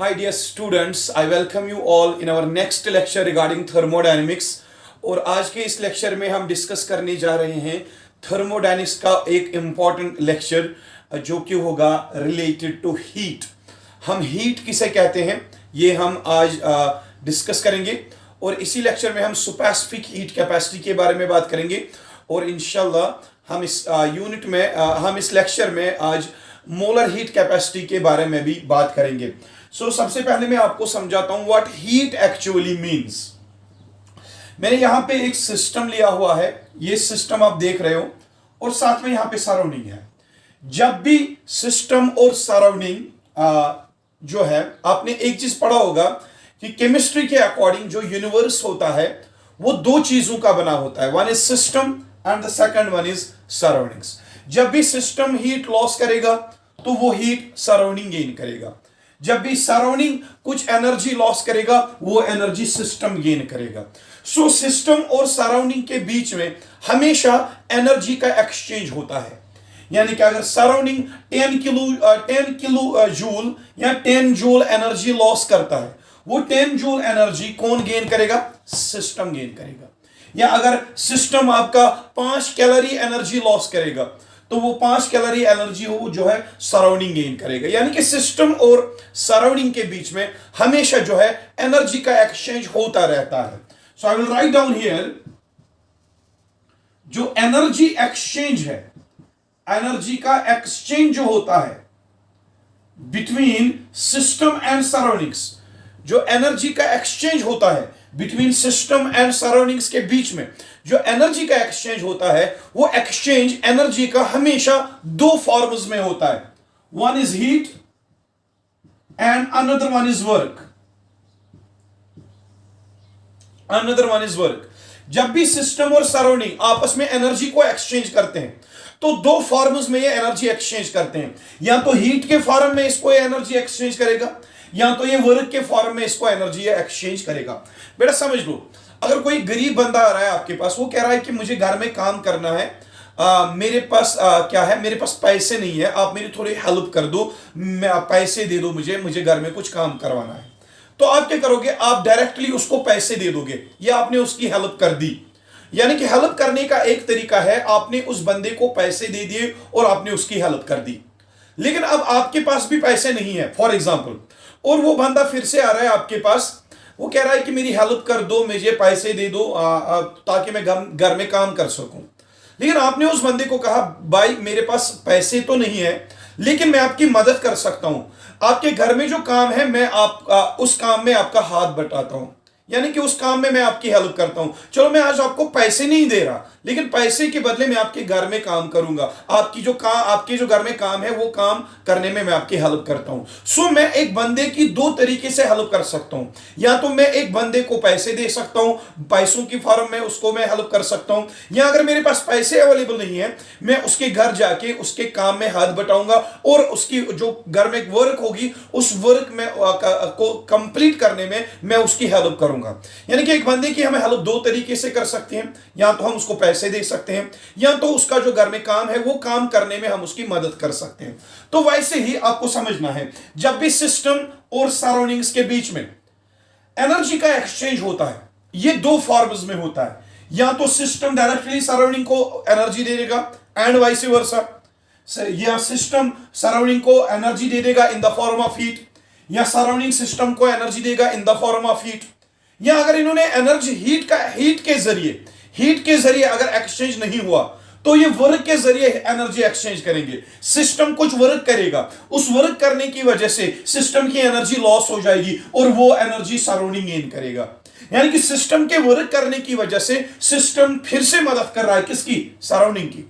Hi dear students, I welcome you all in our next lecture regarding thermodynamics। और आज के इस lecture में हम डिस्कस करने जा रहे हैं थर्मोडायनेमिक्स का एक इम्पॉर्टेंट लेक्चर जो कि होगा रिलेटेड टू हीट। हम हीट किसे कहते हैं ये हम आज डिस्कस करेंगे और इसी लेक्चर में हम स्पेसिफिक हीट कैपेसिटी के बारे में बात करेंगे और इंशाल्लाह हम इस यूनिट में हम इस लेक्चर में आज मोलर हीट कैपेसिटी के बारे में भी बात करेंगे। सबसे पहले मैं आपको समझाता हूं व्हाट हीट एक्चुअली मींस। मैंने यहां पे एक सिस्टम लिया हुआ है, ये सिस्टम आप देख रहे हो और साथ में यहां पे सराउंडिंग है। जब भी सिस्टम और सराउंडिंग जो है, आपने एक चीज पढ़ा होगा कि केमिस्ट्री के अकॉर्डिंग जो यूनिवर्स होता है वो दो चीजों का बना होता है, one is system and the second one is surroundings. जब भी सिस्टम हीट लॉस करेगा तो वो हीट सराउंडिंग गेन करेगा, जब भी सराउंडिंग कुछ एनर्जी लॉस करेगा वो एनर्जी सिस्टम गेन करेगा। सिस्टम और सराउंडिंग के बीच में हमेशा एनर्जी का एक्सचेंज होता है। यानी कि अगर सराउंडिंग 10 किलो जूल या 10 जूल एनर्जी लॉस करता है, वो 10 जूल एनर्जी कौन गेन करेगा? सिस्टम गेन करेगा। या अगर सिस्टम आपका 5 कैलोरी एनर्जी लॉस करेगा तो वो 5 कैलोरी एनर्जी वो जो है सराउंडिंग गेन करेगा। यानी कि सिस्टम और सराउंडिंग के बीच में हमेशा जो है एनर्जी का एक्सचेंज होता रहता है। So I will write down here, जो एनर्जी एक्सचेंज है, एनर्जी का एक्सचेंज जो होता है बिटवीन सिस्टम एंड सराउंडिंग्स, जो एनर्जी का एक्सचेंज होता है बिटवीन सिस्टम एंड सराउंडिंग्स के बीच में जो एनर्जी का एक्सचेंज होता है, वो एक्सचेंज एनर्जी का हमेशा दो फॉर्म्स में होता है। One is heat and another one is work. Another one is work. जब भी सिस्टम और सराउंडिंग आपस में एनर्जी को एक्सचेंज करते हैं तो दो फॉर्म्स में ये एनर्जी एक्सचेंज करते हैं। या तो हीट के फॉर्म में इसको एनर्जी एक्सचेंज करेगा या तो ये वर्क के फॉर्म में इसको एनर्जी एक्सचेंज करेगा। बेटा समझ लो, अगर कोई गरीब बंदा आ रहा है आपके पास, वो कह रहा है कि मुझे घर में काम करना है, मेरे पास क्या है, मेरे पास पैसे नहीं है, आप मेरी थोड़ी हेल्प कर दो, पैसे दे दो मुझे घर में कुछ काम करवाना है। तो आप क्या करोगे? आप डायरेक्टली उसको पैसे दे दोगे या आपने उसकी हेल्प कर दी। यानी कि हेल्प करने का एक तरीका है, आपने उस बंदे को पैसे दे दिए और आपने उसकी हेल्प कर दी। लेकिन अब आपके पास भी पैसे नहीं है फॉर एग्जाम्पल, और वो बंदा फिर से आ रहा है आपके पास, वो कह रहा है कि मेरी हेल्प कर दो, मुझे पैसे दे दो ताकि मैं घर में काम कर सकूं। लेकिन आपने उस बंदे को कहा, भाई मेरे पास पैसे तो नहीं है लेकिन मैं आपकी मदद कर सकता हूं, आपके घर में जो काम है मैं उस काम में आपका हाथ बटाता हूं, यानी कि उस काम में मैं आपकी हेल्प करता हूं। चलो मैं आज आपको पैसे नहीं दे रहा लेकिन पैसे के बदले मैं आपके घर में काम करूंगा, आपके जो घर में काम है वो काम करने में मैं आपकी हेल्प करता हूं। मैं एक बंदे की दो तरीके से हेल्प कर सकता हूं। या तो मैं एक बंदे को पैसे दे सकता हूं, पैसों की फॉर्म में उसको मैं हेल्प कर सकता हूं, या अगर मेरे पास पैसे अवेलेबल नहीं है मैं उसके घर जाके उसके काम में हाथ बटाऊंगा और उसकी जो घर में वर्क होगी उस वर्क में को कंप्लीट करने में मैं उसकी हेल्प करूंगा। यानी कि एक बंदे की हमें हेल्प दो तरीके से कर सकते हैं, या तो हम उसको पैसे दे सकते हैं या तो उसका जो घर में काम है वो काम करने में हम उसकी मदद कर सकते हैं। तो वैसे ही आपको समझना है, जब भी सिस्टम और सराउंडिंग्स के बीच में एनर्जी का एक्सचेंज होता है ये दो फॉर्म्स में होता है। या तो सिस्टम डायरेक्टली सराउंडिंग को एनर्जी दे देगा एंड वाइस वर्सा, या सिस्टम सराउंडिंग को एनर्जी दे देगा इन द फॉर्म ऑफ हीट, या सराउंडिंग सिस्टम को एनर्जी देगा इन द फॉर्म ऑफ हीट। या अगर इन्होंने एनर्जी हीट के जरिए अगर एक्सचेंज नहीं हुआ तो ये वर्क के जरिए एनर्जी एक्सचेंज करेंगे। सिस्टम कुछ वर्क करेगा, उस वर्क करने की वजह से सिस्टम की एनर्जी लॉस हो जाएगी और वो एनर्जी सराउंडिंग गेन करेगा। यानी कि सिस्टम के वर्क करने की वजह से सिस्टम फिर से मदद कर रहा है किसकी? सराउंडिंग की।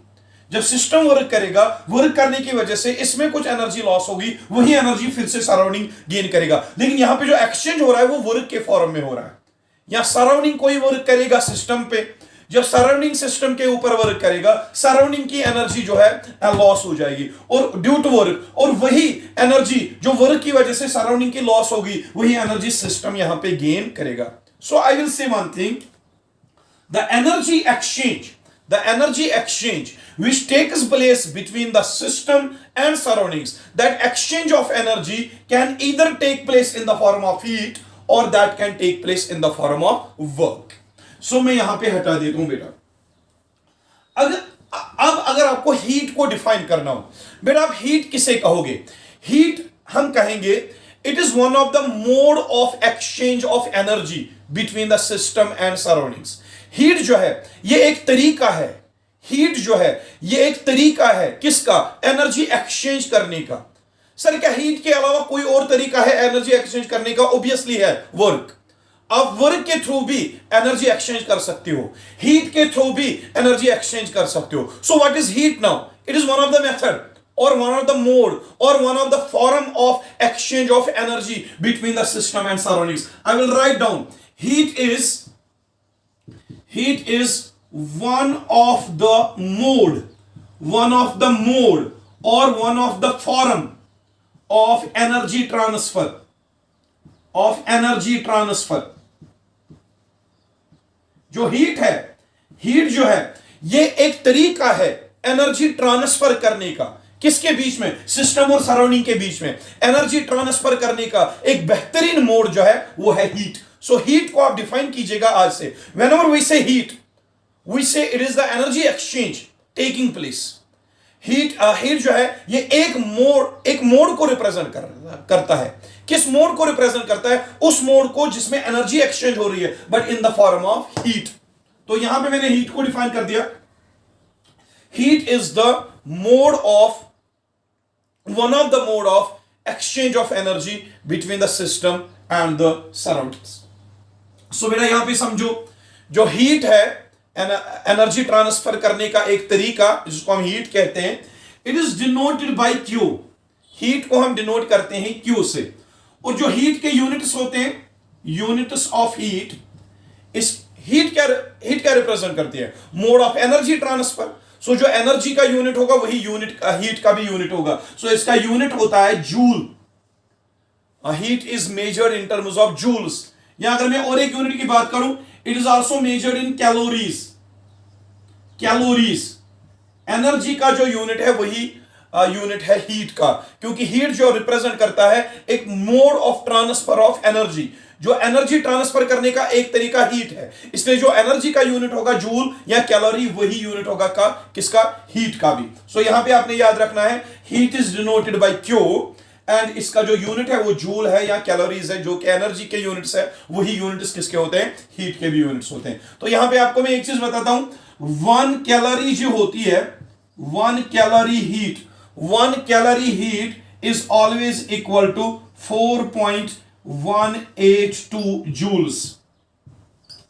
जब सिस्टम वर्क करेगा, वर्क करने की वजह से इसमें कुछ एनर्जी लॉस होगी, वही एनर्जी फिर से सराउंडिंग गेन करेगा। लेकिन यहां पे जो एक्सचेंज हो रहा है वो वर्क के फॉर्म में हो रहा है। या सराउंडिंग कोई वर्क करेगा सिस्टम पे, जब सराउंडिंग सिस्टम के ऊपर वर्क करेगा सराउंडिंग की एनर्जी जो है लॉस हो जाएगी और ड्यू टू वर्क, और वही एनर्जी जो वर्क की वजह से सराउंडिंग की लॉस होगी वही एनर्जी सिस्टम यहां पे गेन करेगा। So I will say one thing, the the energy exchange which takes place between the system and surroundings, that exchange of energy can either take place in the form of heat or that can take place in the form of work. So मैं यहां पे हटा देता हूं बेटा. अगर आपको heat को डिफाइन करना हो बेटा, आप हीट किसे कहोगे? हीट हम कहेंगे it is one of the mode of exchange of energy between the system and surroundings. Heat जो है ये एक तरीका है, हीट जो है ये एक तरीका है किसका? एनर्जी एक्सचेंज करने का. सर क्या हीट के अलावा कोई और तरीका है एनर्जी एक्सचेंज करने का? ऑब्वियसली है, वर्क. आप वर्क के थ्रू भी एनर्जी एक्सचेंज कर सकते हो, हीट के थ्रू भी एनर्जी एक्सचेंज कर सकते हो. So what is heat now? It is one of the method or one of the mode or one of the form of exchange of energy between the system and surroundings. I will write down heat is one of the mode or one of the form of energy transfer. जो heat जो है ये एक तरीका है energy transfer करने का. किसके बीच में? सिस्टम और सराउंडिंग के बीच में एनर्जी ट्रांसफर करने का एक बेहतरीन मोड जो है वो है हीट. सो हीट को आप डिफाइन कीजिएगा आज से. व्हेनेवर वी से हीट, वी से it is the energy exchange taking place. Heat जो है ये एक मोड को रिप्रेजेंट करता है. किस मोड को रिप्रेजेंट करता है? उस मोड को जिसमें एनर्जी एक्सचेंज हो रही है but in the form of heat. तो यहां पे मैंने हीट को डिफाइन कर दिया. Heat is the mode of one of the mode of exchange of energy between the system and the surroundings. So बेटा यहां पे समझो जो हीट है एनर्जी ट्रांसफर करने का एक तरीका जिसको हम हीट कहते हैं, it is denoted bye Q. Heat को हम डिनोट करते हैं क्यू से. और जो हीट के यूनिट्स होते हैं, यूनिट्स ऑफ हीट, इस हीट क्या रिप्रेजेंट करती है? Mode of energy transfer. So जो एनर्जी का यूनिट होगा वही हीट का भी यूनिट होगा. सो इसका यूनिट होता है joule. Heat is measured in terms of joules. या अगर मैं और एक यूनिट की बात करूं, it is also measured in calories. Energy का जो यूनिट है वही यूनिट है हीट का, क्योंकि हीट जो रिप्रेजेंट करता है एक mode of transfer of energy. जो एनर्जी ट्रांसफर करने का एक तरीका हीट है, इसलिए जो एनर्जी का यूनिट होगा जूल या कैलोरी, वही यूनिट होगा किसका? हीट का भी. सो यहां पे आपने याद रखना है heat is denoted bye Q and इसका जो यूनिट है वो जूल है या कैलोरीज है. जो कि एनर्जी के यूनिट्स है वही यूनिट्स किसके होते हैं? हीट के भी यूनिट्स होते हैं. तो यहां पे आपको मैं एक चीज बताता हूं, 1 कैलोरी जो होती है, 1 calorie heat is always equal to 4.182 joules.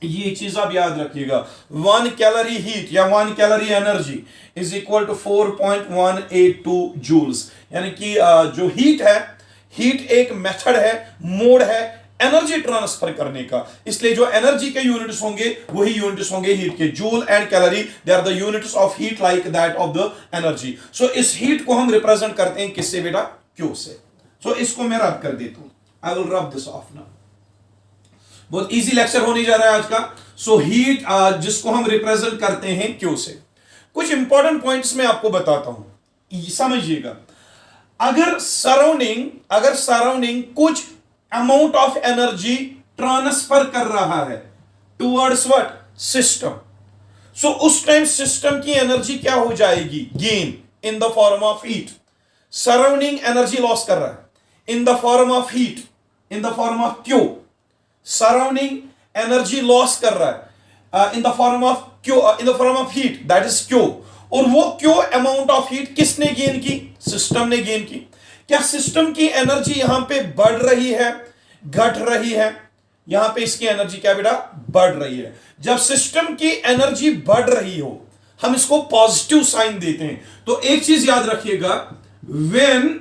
ये चीज आप याद रखिएगा. 1 कैलोरी हीट या 1 calorie energy is equal to 4.182 joules. यानी कि जो हीट है, हीट एक मेथड है, मोड है एनर्जी ट्रांसफर करने का. इसलिए जो एनर्जी के यूनिट्स होंगे वही यूनिट्स होंगे हीट के. Joule and calorie they are the units of heat like that of the energy. So इस हीट को हम रिप्रेजेंट करते हैं किससे बेटा? क्यू से. सो इसको मैं रब कर देता हूं. I will rub this off now. बहुत इजी लेक्चर होने जा रहा है आज का. सो हीट जिसको हम रिप्रेजेंट करते हैं क्यू से. कुछ इंपॉर्टेंट पॉइंट्स मैं आपको बताता हूं, समझिएगा. अगर सराउंडिंग कुछ अमाउंट ऑफ एनर्जी ट्रांसफर कर रहा है टुवर्ड्स व्हाट? सिस्टम. सो उस टाइम सिस्टम की एनर्जी क्या हो जाएगी? Gain in the form of heat. Surrounding energy loss कर रहा है in the form of heat, in the form of Q. Surrounding energy loss कर रहा है in the form of Q, in the form of heat, that is Q. और वो Q amount of heat किसने gain की? System ने gain की. क्या सिस्टम की एनर्जी यहां पे बढ़ रही है, घट रही है? यहां पे इसकी एनर्जी क्या बेटा? बढ़ रही है. जब सिस्टम की एनर्जी बढ़ रही हो हम इसको पॉजिटिव साइन देते हैं. तो एक चीज याद रखिएगा, when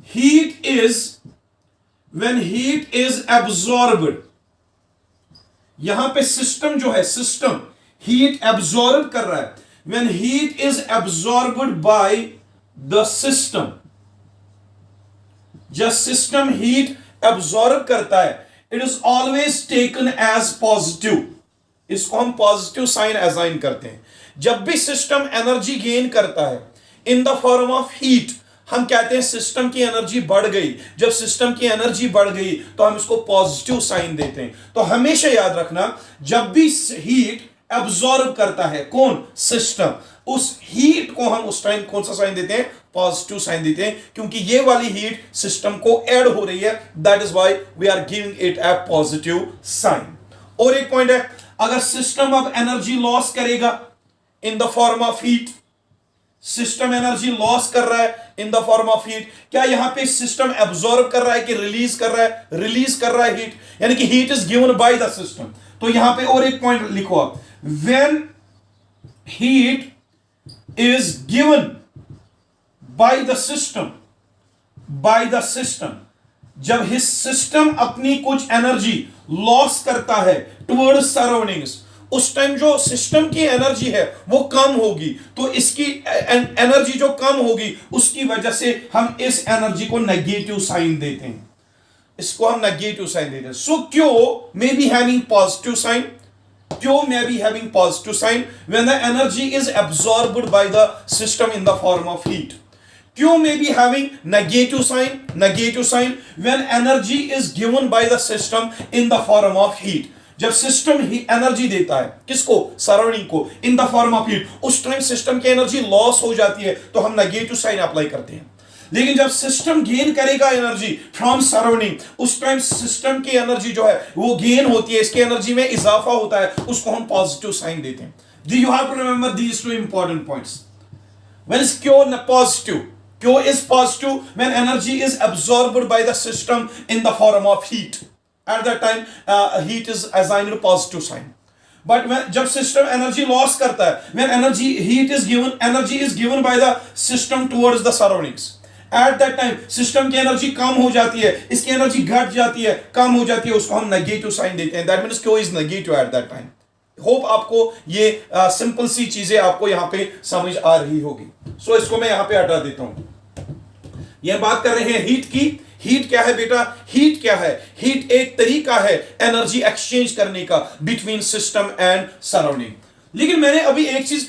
heat is absorbed, यहां पे सिस्टम जो है, सिस्टम हीट एब्जॉर्ब कर रहा है. when heat is absorbed by the system, जब सिस्टम हीट एब्जॉर्ब करता है, it is always taken as positive. इसको हम पॉजिटिव साइन असाइन करते हैं। जब भी सिस्टम एनर्जी गेन करता है in the form of heat, हम कहते हैं सिस्टम की एनर्जी बढ़ गई। जब सिस्टम की एनर्जी बढ़ गई तो हम इसको पॉजिटिव साइन देते हैं। तो हमेशा याद रखना, जब भी हीट एब्जॉर्ब करता है कौन, सिस्टम, उस हीट को हम उस टाइम कौन सा साइन देते हैं, पॉजिटिव साइन देते हैं, क्योंकि ये वाली हीट सिस्टम को ऐड हो रही है। That is why we are giving it a positive sign. और एक पॉइंट है, अगर सिस्टम अब एनर्जी लॉस करेगा इन the form of heat, system energy loss कर रहा है in the form of heat, क्या यहां पे सिस्टम एब्जॉर्ब कर रहा है कि रिलीज कर रहा है, रिलीज कर रहा है हीट, यानी कि heat is given by the system. तो यहां पे और एक पॉइंट लिखो आप, when heat is given by the system, bye the system, जब हिस सिस्टम अपनी कुछ एनर्जी लॉस करता है टुवर्ड्स सराउंडिंग्स, उस टाइम जो सिस्टम की एनर्जी है वो कम होगी। तो इसकी एनर्जी जो कम होगी उसकी वजह से हम इस एनर्जी को नेगेटिव साइन देते हैं, इसको हम नेगेटिव साइन देते हैं। So Q may be having positive sign, Q may be having positive sign when the energy is absorbed by the system in the form of heat. Q may be having negative sign, negative sign when energy is given by the system in the form of heat. जब system ही energy देता है किसको, surrounding को, in the form of heat, उस time system की energy loss हो जाती है तो हम नेगेटिव साइन अप्लाई करते हैं। लेकिन जब सिस्टम गेन करेगा एनर्जी फ्रॉम सराउंडिंग, उस टाइम सिस्टम की एनर्जी जो है वो गेन होती है, इसकी एनर्जी में इजाफा होता है, उसको हम पॉजिटिव साइन देते हैं। You have to remember these two important points. When is क्यों पॉजिटिव, क्यों is positive when energy is absorbed by the system in the form of heat. At that time, heat is assigned a positive sign. But when जब system energy loss करता है, when energy is given by the system towards the surroundings. At that time, system की energy कम हो जाती है, इसकी energy घट जाती है, कम हो जाती है, उसको हम negative sign देते हैं। That means Q is negative at that time. Hope आपको ये simple सी चीजें आपको यहाँ पे समझ आ रही होगी। So इसको मैं यहाँ पे हटा देता हूँ। ये बात कर रहे हैं हीट की। हीट क्या है बेटा, हीट क्या है, हीट एक तरीका है एनर्जी एक्सचेंज करने का बिटवीन सिस्टम एंड सराउंडिंग। लेकिन मैंने अभी एक चीज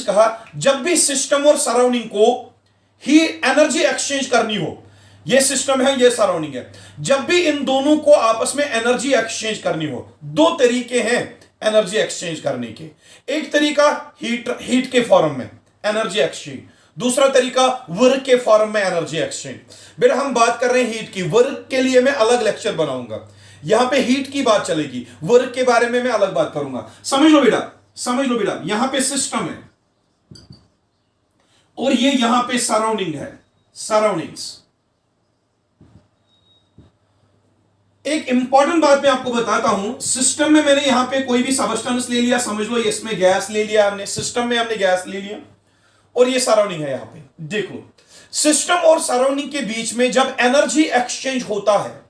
कहा, जब भी सिस्टम और सराउंडिंग को ही एनर्जी एक्सचेंज करनी हो, ये सिस्टम है ये सराउंडिंग है, जब भी इन दोनों को आपस में एनर्जी एक्सचेंज करनी हो, दो तरीके हैं एनर्जी एक्सचेंज करने के। एक तरीका हीट के फॉर्म में एनर्जी एक्सचेंज, दूसरा तरीका वर्क के फॉर्म में एनर्जी एक्सचेंज। बेटा हम बात कर रहे हैं हीट की, वर्क के लिए मैं अलग लेक्चर बनाऊंगा, यहां पे हीट की बात चलेगी, वर्क के बारे में मैं अलग बात करूंगा। समझ लो बेटा, यहां पे सिस्टम है और ये यहां पे सराउंडिंग है, सराउंडिंग्स। एक इंपॉर्टेंट बात मैं आपको बताता हूं, सिस्टम में मैंने यहां पे कोई भी सबस्टेंस ले लिया, समझ लो इसमें गैस ले लिया हमने, सिस्टम में हमने गैस ले लिया और ये सराउंडिंग है। यहां पे देख लो, सिस्टम और सराउंडिंग के बीच में जब एनर्जी एक्सचेंज होता है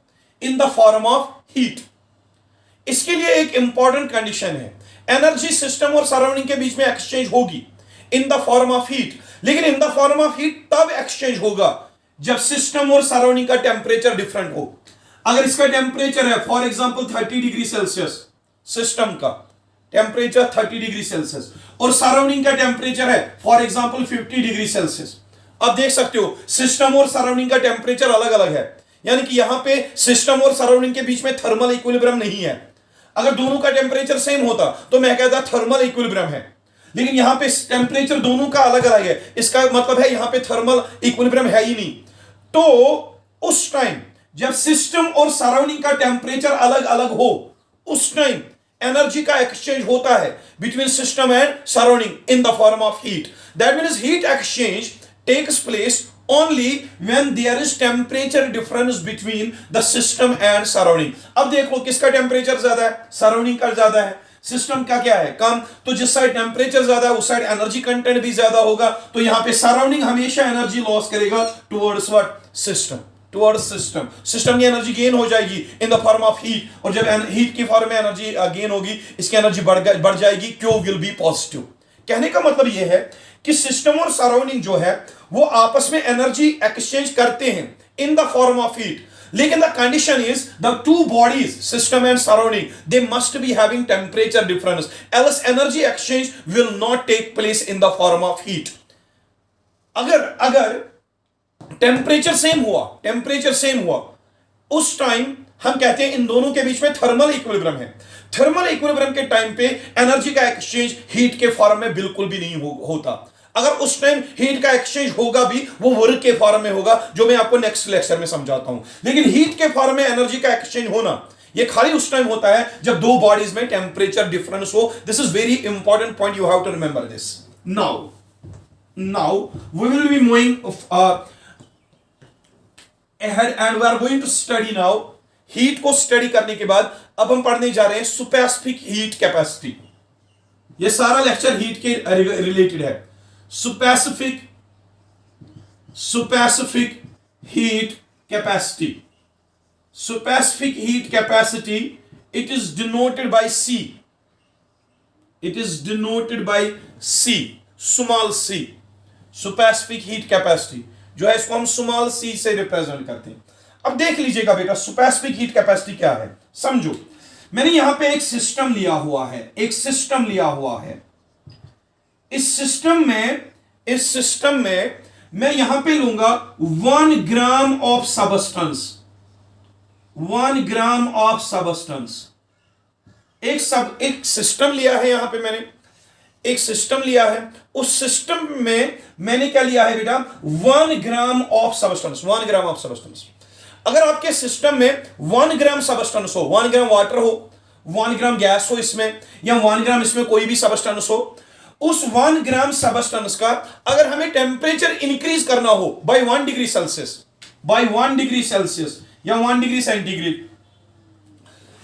in the form of heat, इसके लिए एक इंपॉर्टेंट कंडीशन है, एनर्जी सिस्टम और सराउंडिंग के बीच में एक्सचेंज होगी in the form of heat. लेकिन in the form of heat तब एक्सचेंज होगा जब सिस्टम और सराउंडिंग का टेंपरेचर डिफरेंट हो। अगर इसका टेंपरेचर है for example 30 degree Celsius, system का टेंपरेचर 30 डिग्री सेल्सियस और सराउंडिंग का टेंपरेचर है फॉर एग्जांपल 50 डिग्री सेल्सियस। अब देख सकते हो सिस्टम और सराउंडिंग का टेंपरेचर अलग अलग है, यानी कि यहां पे सिस्टम और सराउंडिंग के बीच में थर्मल इक्विलिब्रियम नहीं है। अगर दोनों का टेंपरेचर सेम होता तो मैं कहता थर्मल इक्विलिब्रियम है, लेकिन यहां पे टेंपरेचर दोनों का अलग अलग है, इसका मतलब है यहां पे थर्मल इक्विलिब्रियम है ही नहीं। तो उस टाइम जब सिस्टम और सराउंडिंग का टेंपरेचर अलग अलग हो, उस टाइम एनर्जी का एक्सचेंज होता है between system and surrounding in the form of heat. That means heat exchange takes place only when there is temperature difference between the system and surrounding। अब देखो किसका टेंपरेचर ज्यादा है, सराउंडिंग का ज्यादा है, सिस्टम का क्या है कम। तो जिस साइड टेंपरेचर ज्यादा है उस साइड एनर्जी कंटेंट भी ज्यादा होगा, तो यहां पे सराउंडिंग हमेशा एनर्जी लॉस करेगा towards what, system, towards system. System की एनर्जी गेन हो जाएगी इन द फॉर्म ऑफ हीट, और जब हीट की फॉर्म में एनर्जी गेन होगी इसकी एनर्जी बढ़ जाएगी, क्यू विल बी पॉजिटिव। कहने का मतलब यह है कि सिस्टम और सराउंडिंग जो है वो आपस में एनर्जी एक्सचेंज करते हैं in the form of heat, लेकिन the condition is the two bodies system and surrounding they must be having temperature difference else energy exchange will not take place in the form of heat. अगर temperature same हुआ उस time हम कहते हैं इन दोनों के बीच में थर्मल इक्विलिब्रियम है। थर्मल इक्विलिब्रियम के टाइम पे एनर्जी का एक्सचेंज हीट के फॉर्म में बिल्कुल भी नहीं होता। अगर उस टाइम हीट का एक्सचेंज होगा भी वो वर्क के फॉर्म में होगा, जो मैं आपको नेक्स्ट लेक्चर में समझाता हूं। लेकिन हीट के फॉर्म में एनर्जी का एक्सचेंज होना ये खाली उस टाइम होता है जब दो बॉडीज में टेम्परेचर डिफरेंस हो। This is very important point, you have to remember this. Now we will be moving ahead and we are going to study now। Heat को स्टडी करने के बाद अब हम पढ़ने जा रहे हैं स्पेसिफिक हीट कैपेसिटी। ये सारा लेक्चर हीट के रिलेटेड है। Specific heat capacity. Specific heat capacity it is denoted by C. It is denoted by C, small C. Specific heat capacity जो है इसको हम स्मॉल सी से रिप्रेजेंट करते हैं। अब देख लीजिएगा बेटा स्पेसिफिक हीट कैपेसिटी क्या है, समझो। मैंने यहां पे एक सिस्टम लिया हुआ है, इस सिस्टम में मैं यहां पे लूंगा 1 gram of substance. 1 gram of substance. एक सिस्टम लिया है, यहां पे मैंने एक सिस्टम लिया है। उस सिस्टम में मैंने क्या लिया है बेटा 1 gram of substance. 1 gram of substance. अगर आपके सिस्टम में 1 ग्राम सबस्टेंस हो, 1 ग्राम वाटर हो, 1 ग्राम गैस हो इसमें, या 1 ग्राम इसमें कोई भी सबस्टेंस हो, उस 1 ग्राम सबस्टेंस का अगर हमें टेम्परेचर इंक्रीज करना हो बाय 1 डिग्री सेल्सियस, या 1 डिग्री सेंटीग्रेड,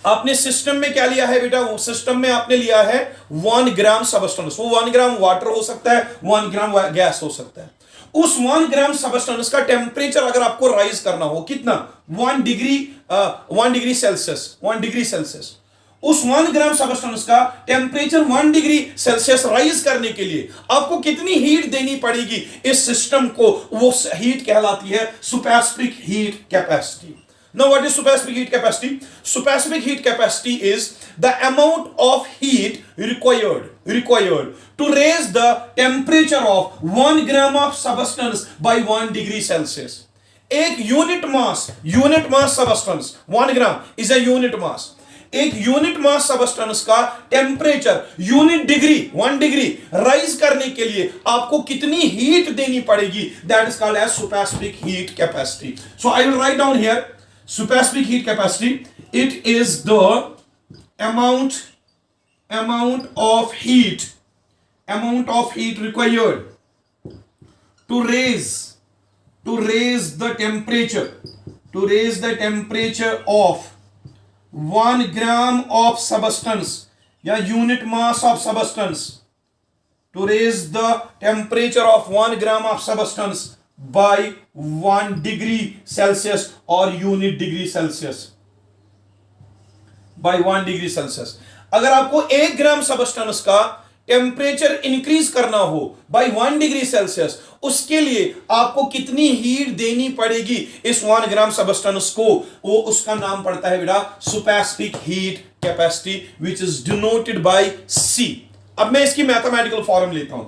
आपने सिस्टम में क्या लिया है बेटा, वो सिस्टम में आपने लिया है 1 ग्राम सबस्टेंस। वो 1 ग्राम वाटर हो सकता है, 1 ग्राम गैस हो सकता है। उस 1 ग्राम सबस्टेंस का टेम्परेचर अगर आपको राइज करना हो, कितना 1 डिग्री सेल्सियस, उस 1 ग्राम सबस्टेंस का टेम्परेचर 1 डिग्री सेल्सियस राइज करने के लिए आपको कितनी हीट देनी पड़ेगी इस सिस्टम को, वो हीट कहलाती है specific heat capacity. Now what is specific heat capacity? Specific heat capacity is the amount of heat required to raise the temperature of 1 gram of substance by 1 degree Celsius. एक unit mass substance 1 gram is a unit mass. एक unit mass substance का temperature unit degree 1 degree rise करने के लिए आपको कितनी heat देनी पड़ेगी, that is called as specific heat capacity. So I will write down here specific heat capacity. It is the amount of heat required to raise the temperature of 1 gram of substance या unit mass of substance, to raise the temperature of 1 gram of substance by 1 degree Celsius or unit degree Celsius, by 1 degree Celsius। अगर आपको 1 gram substance का temperature increase करना हो bye 1 degree Celsius, उसके लिए आपको कितनी हीट देनी पड़ेगी इस 1 ग्राम सबस्टेंस को, वो उसका नाम पड़ता है बेटा specific heat capacity, which is denoted by C. अब मैं इसकी मैथमेटिकल फॉर्म लेता हूं।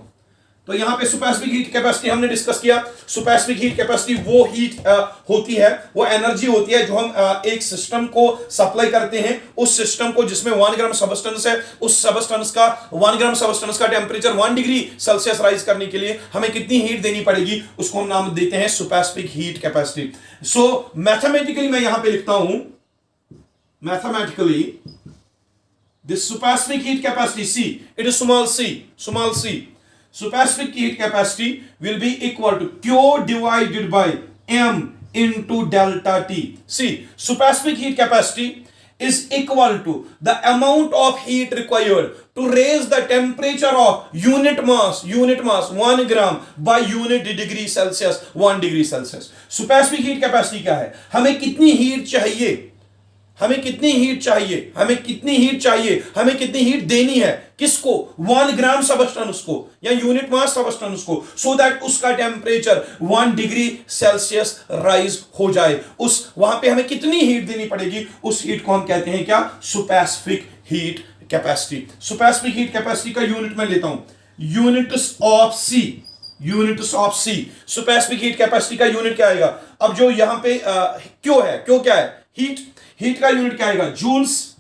तो यहां पे स्पेसिफिक हीट कैपेसिटी हमने डिस्कस किया। स्पेसिफिक हीट कैपेसिटी वो हीट होती है, वो एनर्जी होती है जो हम एक सिस्टम को सप्लाई करते हैं। उस सिस्टम को जिसमें 1 ग्राम सबस्टेंस है, उस सबस्टेंस का 1 ग्राम सबस्टेंस का टेम्परेचर 1 डिग्री सेल्सियस राइज करने के लिए हमें कितनी हीट देनी पड़ेगी, उसको हम नाम देते हैं specific heat capacity. So mathematically मैं यहां पे लिखता हूं, mathematically this specific heat capacity C, it is small C. Specific heat capacity will be equal to Q divided by M into delta T. See, specific heat capacity is equal to the amount of heat required to raise the temperature of unit mass 1 gram by unit degree Celsius 1 degree Celsius। Specific heat capacity क्या है, हमें कितनी heat चाहिए, हमें कितनी heat चाहिए, हमें कितनी हीट चाहिए, हमें कितनी हीट देनी है, किसको, 1 ग्राम सबस्टेंस को या यूनिट मास सबस्टेंस को, सो दैट उसका टेम्परेचर 1 डिग्री सेल्सियस राइज हो जाए। उस वहां पे हमें कितनी हीट देनी पड़ेगी, उस हीट को हम कहते हैं क्या, specific heat capacity. Specific heat capacity का यूनिट मैं लेता हूं, units of C, units of C. Specific heat capacity का यूनिट क्या आएगा, अब जो यहां पे क्यों है, क्यों क्या है, हीट, हीट का यूनिट क्या आएगा, जूल्स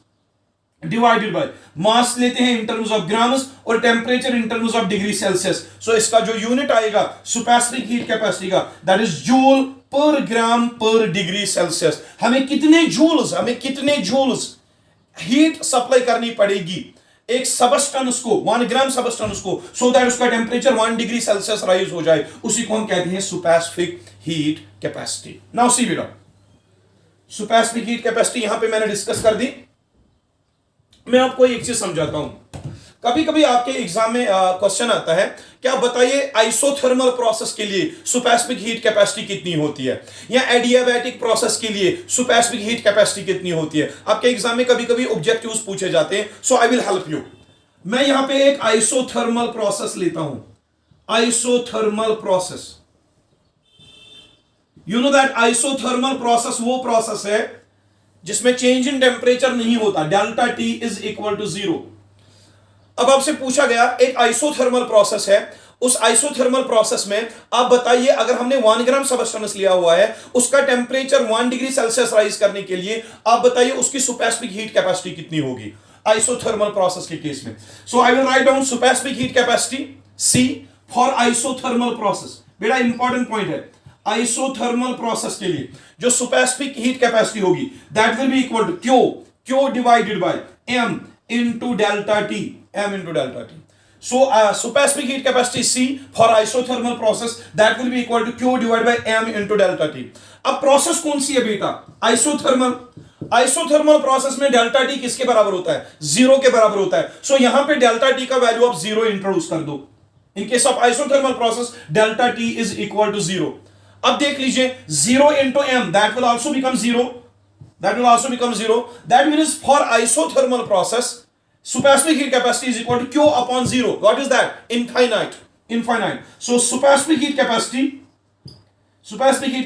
डिवाइडेड बाय मास लेते हैं इन टर्म्स ऑफ ग्राम्स और temperature in terms of degree Celsius. So इसका जो यूनिट आएगा स्पेसिफिक हीट कैपेसिटी का, that is joule per gram पर डिग्री सेल्सियस। हमें कितने जूल्स, हमें कितने जूल्स हीट सप्लाई करनी पड़ेगी एक सबस्टेंस को, 1 ग्राम सबस्टेंस को, सो दैट उसका टेम्परेचर 1 डिग्री सेल्सियस राइज हो जाए, उसी को हम कहते हैं specific heat capacity. Now see बेटा, स्पेसिफिक हीट कैपेसिटी यहां पे मैंने डिस्कस कर दी। मैं आपको एक चीज समझाता हूं, कभी कभी आपके एग्जाम में क्वेश्चन आता है क्या बताइए आइसोथर्मल प्रोसेस के लिए स्पेसिफिक हीट कैपेसिटी कितनी होती है, या एडियाबैटिक प्रोसेस के लिए स्पेसिफिक हीट कैपेसिटी कितनी होती है। आपके एग्जाम में कभी कभी ऑब्जेक्टिव्स पूछे जाते हैं। So I will help you. मैं यहां पे एक आइसोथर्मल प्रोसेस लेता हूं, isothermal process. You know that isothermal process वो प्रोसेस है जिसमें चेंज इन टेम्परेचर नहीं होता, delta T is equal to 0। अब आपसे पूछा गया एक आइसोथर्मल प्रोसेस है, उस आइसोथर्मल प्रोसेस में आप बताइए अगर हमने 1 ग्राम सबस्टेंस लिया हुआ है, उसका टेम्परेचर 1 डिग्री सेल्सियस राइज करने के लिए आप बताइए उसकी स्पेसिफिक हीट कैपेसिटी कितनी होगी आइसोथर्मल प्रोसेस के केस में। So I will write down specific heat capacity C for isothermal process. बेटा इंपॉर्टेंट पॉइंट है, आइसोथर्मल प्रोसेस के लिए जो स्पेसिफिक हीट कैपेसिटी होगी that will be equal to Q divided by M into delta T, m into delta T. So specific heat capacity C for isothermal process that will be equal to Q divided by m into delta T. अब process कौन सी है बेटा, isothermal. Isothermal process में delta T किसके बराबर होता है, 0 के बराबर होता है। सो यहां पे डेल्टा टी का वैल्यू आप 0 इंट्रोड्यूस कर दो। In case of isothermal process delta T is equal to 0। अब देख लीजिए 0 into m that will also become 0, that will also become 0. That means for isothermal process specific heat capacity is equal to Q upon 0. What is that? Infinite. Infinite. So specific heat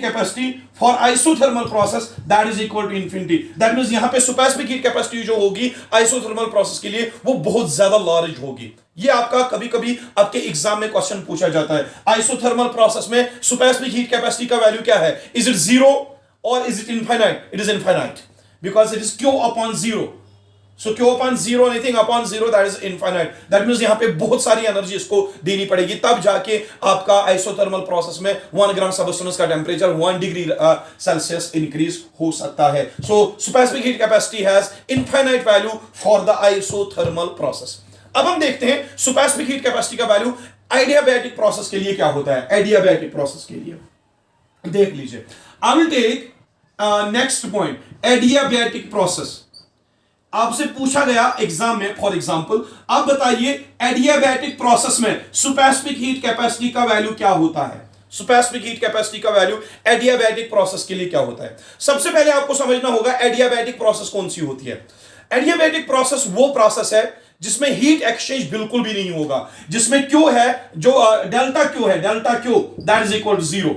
capacity for isothermal process that is equal to infinity. That means यहाँ पे specific heat capacity जो होगी isothermal process के लिए वो बहुत ज्यादा large होगी। ये आपका कभी कभी आपके एग्जाम में क्वेश्चन पूछा जाता है, आइसोथर्मल प्रोसेस में स्पेसिफिक हीट कैपेसिटी का वैल्यू क्या है, इज इट 0 और is it infinite? It is infinite because it is Q upon 0. So Q upon 0, anything upon 0 that is infinite. That means यहाँ पे बहुत सारी एनर्जी इसको देनी पड़ेगी, तब जाके आपका आइसोथर्मल प्रोसेस में 1 ग्राम सबस्टेंस का टेम्परेचर 1 डिग्री सेल्सियस इंक्रीज हो सकता है। So specific heat capacity has infinite value for the isothermal process. अब हम देखते हैं स्पेसिफिक हीट कैपेसिटी का वैल्यू एडियाबैटिक प्रोसेस के लिए क्या होता है। एडियाबैटिक प्रोसेस के लिए देख लीजिए, I will take next point, adiabatic process. आपसे पूछा गया एग्जाम में, फॉर एग्जांपल आप बताइए एडियाबैटिक प्रोसेस में स्पेसिफिक हीट कैपेसिटी का वैल्यू क्या होता है। स्पेसिफिक हीट कैपेसिटी का वैल्यू एडियाबैटिक प्रोसेस के लिए क्या होता है। सबसे पहले आपको समझना होगा एडियाबैटिक प्रोसेस कौन सी होती है। एडियाबैटिक प्रोसेस वो प्रोसेस है जिसमें हीट एक्सचेंज बिल्कुल भी नहीं होगा, जिसमें क्यू है जो डेल्टा क्यू है, delta Q that is equal to 0।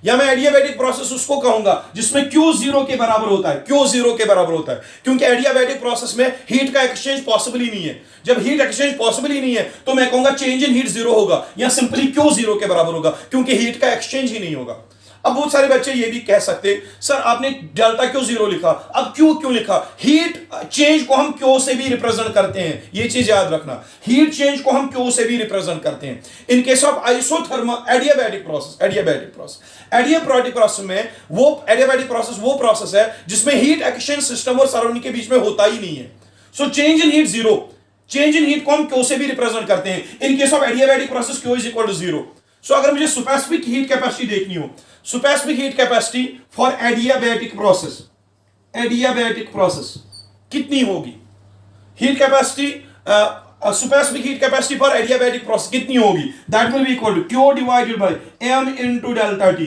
या मैं एडियाबैटिक प्रोसेस उसको कहूंगा जिसमें Q 0 के बराबर होता है, Q 0 के बराबर होता है, क्योंकि एडियाबैटिक प्रोसेस में हीट का एक्सचेंज पॉसिबल ही नहीं है। जब हीट एक्सचेंज पॉसिबल ही नहीं है तो मैं कहूंगा चेंज इन हीट 0 होगा, या सिंपली Q 0 के बराबर होगा, क्योंकि हीट का एक्सचेंज ही नहीं होगा। अब बहुत सारे बच्चे ये भी कह सकते सर आपने डेल्टा क्यू 0 लिखा, अब क्यू क्यों लिखा। हीट चेंज को हम क्यू से भी रिप्रेजेंट करते हैं, ये चीज याद रखना, हीट चेंज को हम क्यू से भी रिप्रेजेंट करते हैं। In case of isothermal adiabatic process में वो प्रोसेस है जिसमें हीट एक्सचेंज सिस्टम और सराउंडिंग के बीच में होता ही नहीं है। So change in heat 0, change in heat को हम क्यू से भी रिप्रेजेंट करते हैं। In case of adiabatic process Q is equal to 0। So अगर मुझे स्पेसिफिक हीट कैपेसिटी देखनी हो, specific heat capacity for adiabatic process कितनी होगी। Heat capacity specific heat capacity for adiabatic process कितनी होगी, that will be equal to Q divided by m into delta T।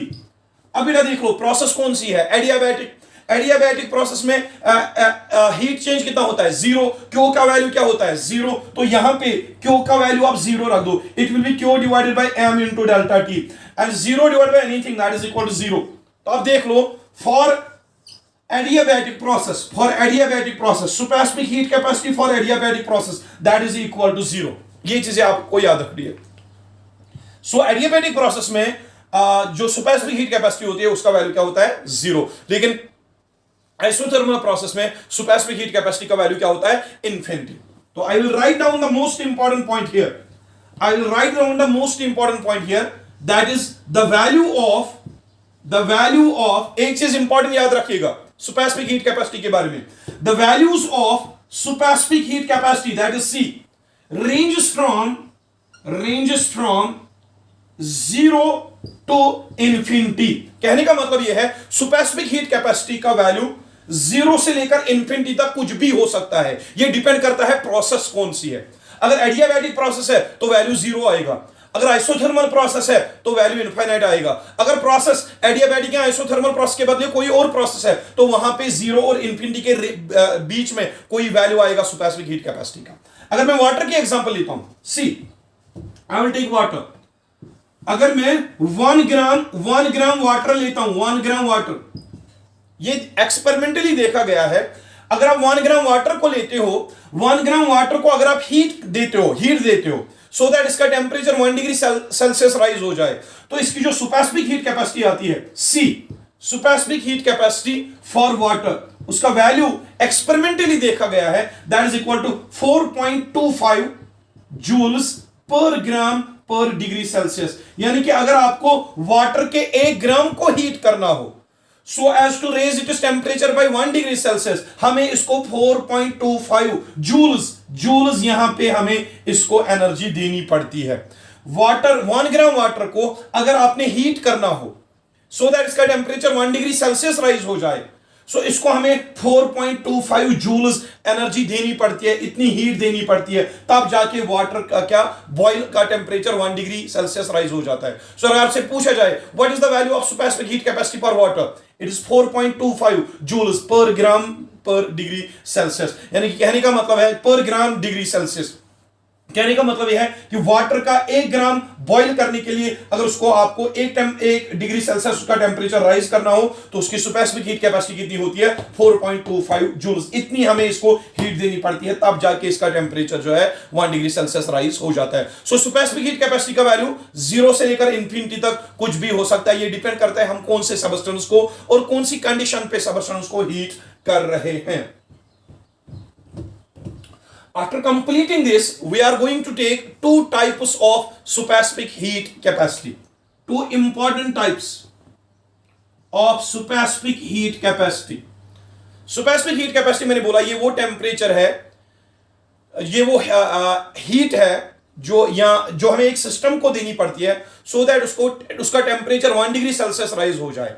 अब बेटा देख लो प्रोसेस कौन सी है, एडियाबैटिक। एडियाबैटिक प्रोसेस में हीट चेंज कितना होता है? जीरो। क्यू का वैल्यू क्या होता है? जीरो। तो यहां पे क्यू का वैल्यू आप जीरो रख दो, it will be Q divided by M into delta T, and zero divided by anything that is equal to zero. तो आप देख लो, for adiabatic process stochastic heat capacity for adiabatic process that is equal to zero। ये चीजें आपको याद रखनी है। सो एडियाबैटिक प्रोसेस में जो सुपरस्पेसिफिक हीट कैपेसिटी होती है उसका वैल्यू क्या होता है? जीरो। लेकिन आइसोथर्मल प्रोसेस में सुपरस्पेसिफिक हीट कैपेसिटी का वैल्यू क्या होता है? इन्फिनिटी। तो आई will write down the most important point here, that is the value of एक चीज इंपॉर्टेंट याद रखिएगा सुपरस्पेसिफिक हीट कैपेसिटी के बारे में। The values of super specific heat capacity that is C ranges from zero to infinity. कहने का मतलब यह है सुपरस्पेसिफिक हीट कैपेसिटी का वैल्यू जीरो से लेकर इंफिनिटी तक कुछ भी हो सकता है। यह डिपेंड करता है प्रोसेस कौन सी है। अगर एडियाबैटिक प्रोसेस है तो वैल्यू जीरो आएगा, अगर आइसोथर्मल प्रोसेस है तो वैल्यू इनफाइनाइट आएगा। अगर प्रोसेस एडियाबैटिक या आइसोथर्मल प्रोसेस के बदले कोई और प्रोसेस है तो वहां पे जीरो और इंफिनिटी के बीच में कोई वैल्यू आएगा सुपरस्पेसिफिक हीट कैपेसिटी का। अगर मैं वाटर की एग्जांपल लेता हूं, सी आई विल टेक वाटर। अगर मैं 1 ग्राम वाटर लेता हूं, 1 ग्राम वाटर, ये एक्सपेरिमेंटली देखा गया है। अगर आप 1 ग्राम वाटर को लेते हो, 1 ग्राम वाटर को अगर आप हीट देते हो सो दैट इसका टेम्परेचर 1 डिग्री सेल्सियस राइज हो जाए, तो इसकी जो सुपरस्पेसिफिक हीट कैपेसिटी आती है, C super specific heat capacity for water, उसका वैल्यू एक्सपेरिमेंटली देखा गया है, that is equal to 4.25 joules per gram पर डिग्री सेल्सियस। यानी कि अगर आपको वाटर के 1 ग्राम को हीट करना हो so as to raise it temperature by 1 degree Celsius, हमें इसको 4.25 जूल्स यहां पे हमें इसको एनर्जी देनी पड़ती है। वाटर 1 ग्राम वाटर को अगर आपने हीट करना हो सो दैट इसका टेम्परेचर 1 डिग्री सेल्सियस राइज हो जाए, सो इसको हमें 4.25 जूल्स एनर्जी देनी पड़ती है, इतनी हीट देनी पड़ती है, तब जाके वाटर का क्या बॉयल का टेम्परेचर 1 डिग्री सेल्सियस राइज हो जाता है। सो अगर आपसे पूछा जाए what is the value of super specific heat capacity for water, it is 4.25 joules per gram पर डिग्री सेल्सियस। यानी कि कहने का मतलब है पर ग्राम डिग्री सेल्सियस। कहने का मतलब यह है कि वाटर का 1 ग्राम बॉईल करने के लिए अगर उसको आपको 1 डिग्री सेल्सियस उसका टेम्परेचर राइज करना हो तो उसकी सुपरस्पेसिफिक हीट कैपेसिटी कितनी होती है? 4.25 जूल्स। इतनी हमें इसको हीट देनी पड़ती है, तब जाके इसका टेम्परेचर जो है 1 डिग्री सेल्सियस राइज हो जाता है। सो सुपरस्पेसिफिक हीट कैपेसिटी का वैल्यू जीरो से लेकर इंफिनिटी तक कुछ भी हो सकता है। ये डिपेंड करता है हम कौन से सबस्टेंस को और कौन सी कंडीशन पे सबस्टेंस को हीट कर रहे हैं। After completing this, we are going to take 2 types of supersonic heat capacity. 2 important types of supersonic heat capacity. Supersonic heat capacity मैंने बोला ये वो टेम्परेचर है, ये वो हीट है जो हमें एक सिस्टम को देनी पड़ती है सो दैट उसका टेम्परेचर 1 डिग्री सेल्सियस राइज हो जाए।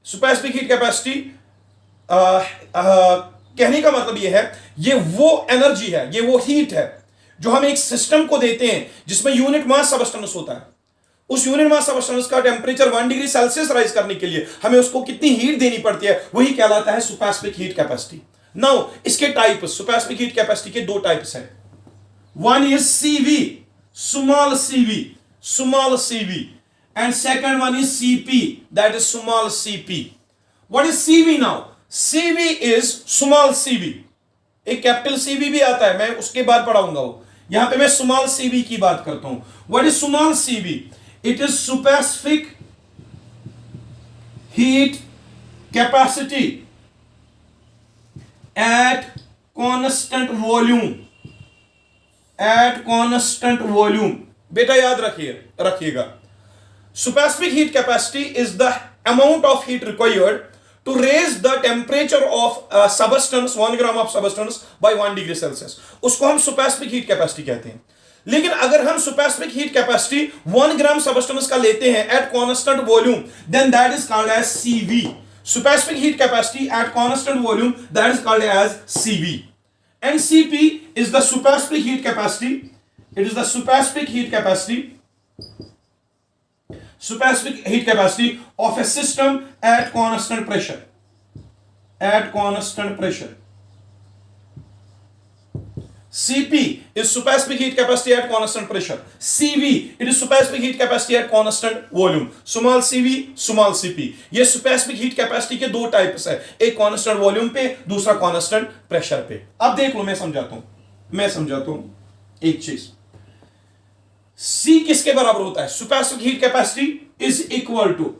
सुपरसोनिक हीट कैपेसिटी कहने का मतलब यह है ये वो एनर्जी है, ये वो हीट है जो हम एक सिस्टम को देते हैं जिसमें यूनिट मास सबस्टेंस होता है। उस यूनिट मास सबस्टेंस का टेम्परेचर 1 डिग्री सेल्सियस राइज करने के लिए हमें उसको कितनी हीट देनी पड़ती है, वही कहलाता है सुपरसोनिक हीट कैपेसिटी। नाउ इसके टाइप सुपरसोनिक हीट कैपेसिटी के 2 टाइप्स हैं। One is CV, small CV, and second one is CP, that is small CP. What is CV? Now CV is small CV. एक capital CV भी आता है, मैं उसके बाद पढ़ाऊंगा वो। यहां पे मैं स्मॉल सीवी की बात करता हूं। What is small CV? It is supersonic heat capacity at constant volume. बेटा याद रखिएगा supersonic heat capacity is the amount of heat required to raise the temperature of substance 1 gram of substance by 1 degree Celsius, उसको हम supersonic heat capacity कहते हैं। लेकिन अगर हम supersonic heat capacity 1 gram substance का लेते हैं at constant volume, then that is called as CV. Supersonic heat capacity at constant volume, that is called as CV. And CP is the supersonic heat capacity, it is the supersonic heat capacity of a system at constant pressure. at constant pressure. Cp is supersonic heat capacity at constant pressure. Cv it is supersonic heat capacity at constant volume. Small cv, small cp. ये supersonic heat capacity के दो types है, एक constant volume पे, दूसरा constant pressure पे. अब देख लो, मैं समझाता हूं एक चीज. C किसके बराबर होता है? supersonic heat capacity is equal to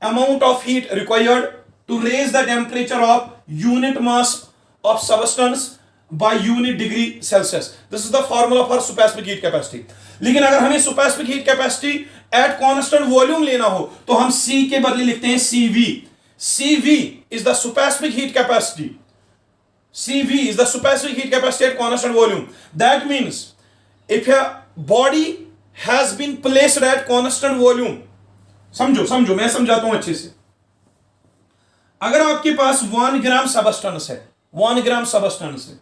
amount of heat required to raise the temperature of unit mass of substance by unit degree Celsius. This is the formula for supersonic heat capacity. लेकिन अगर हमें supersonic heat capacity at constant volume लेना हो तो हम C के बदले लिखते हैं CV. CV is the supersonic heat capacity. CV is the supersonic heat capacity at constant volume. That means if a body has been placed at constant volume, समझो मैं समझाता हूं अच्छे से. अगर आपके पास 1 ग्राम सबस्टेंस है, 1 ग्राम सबस्टेंस है,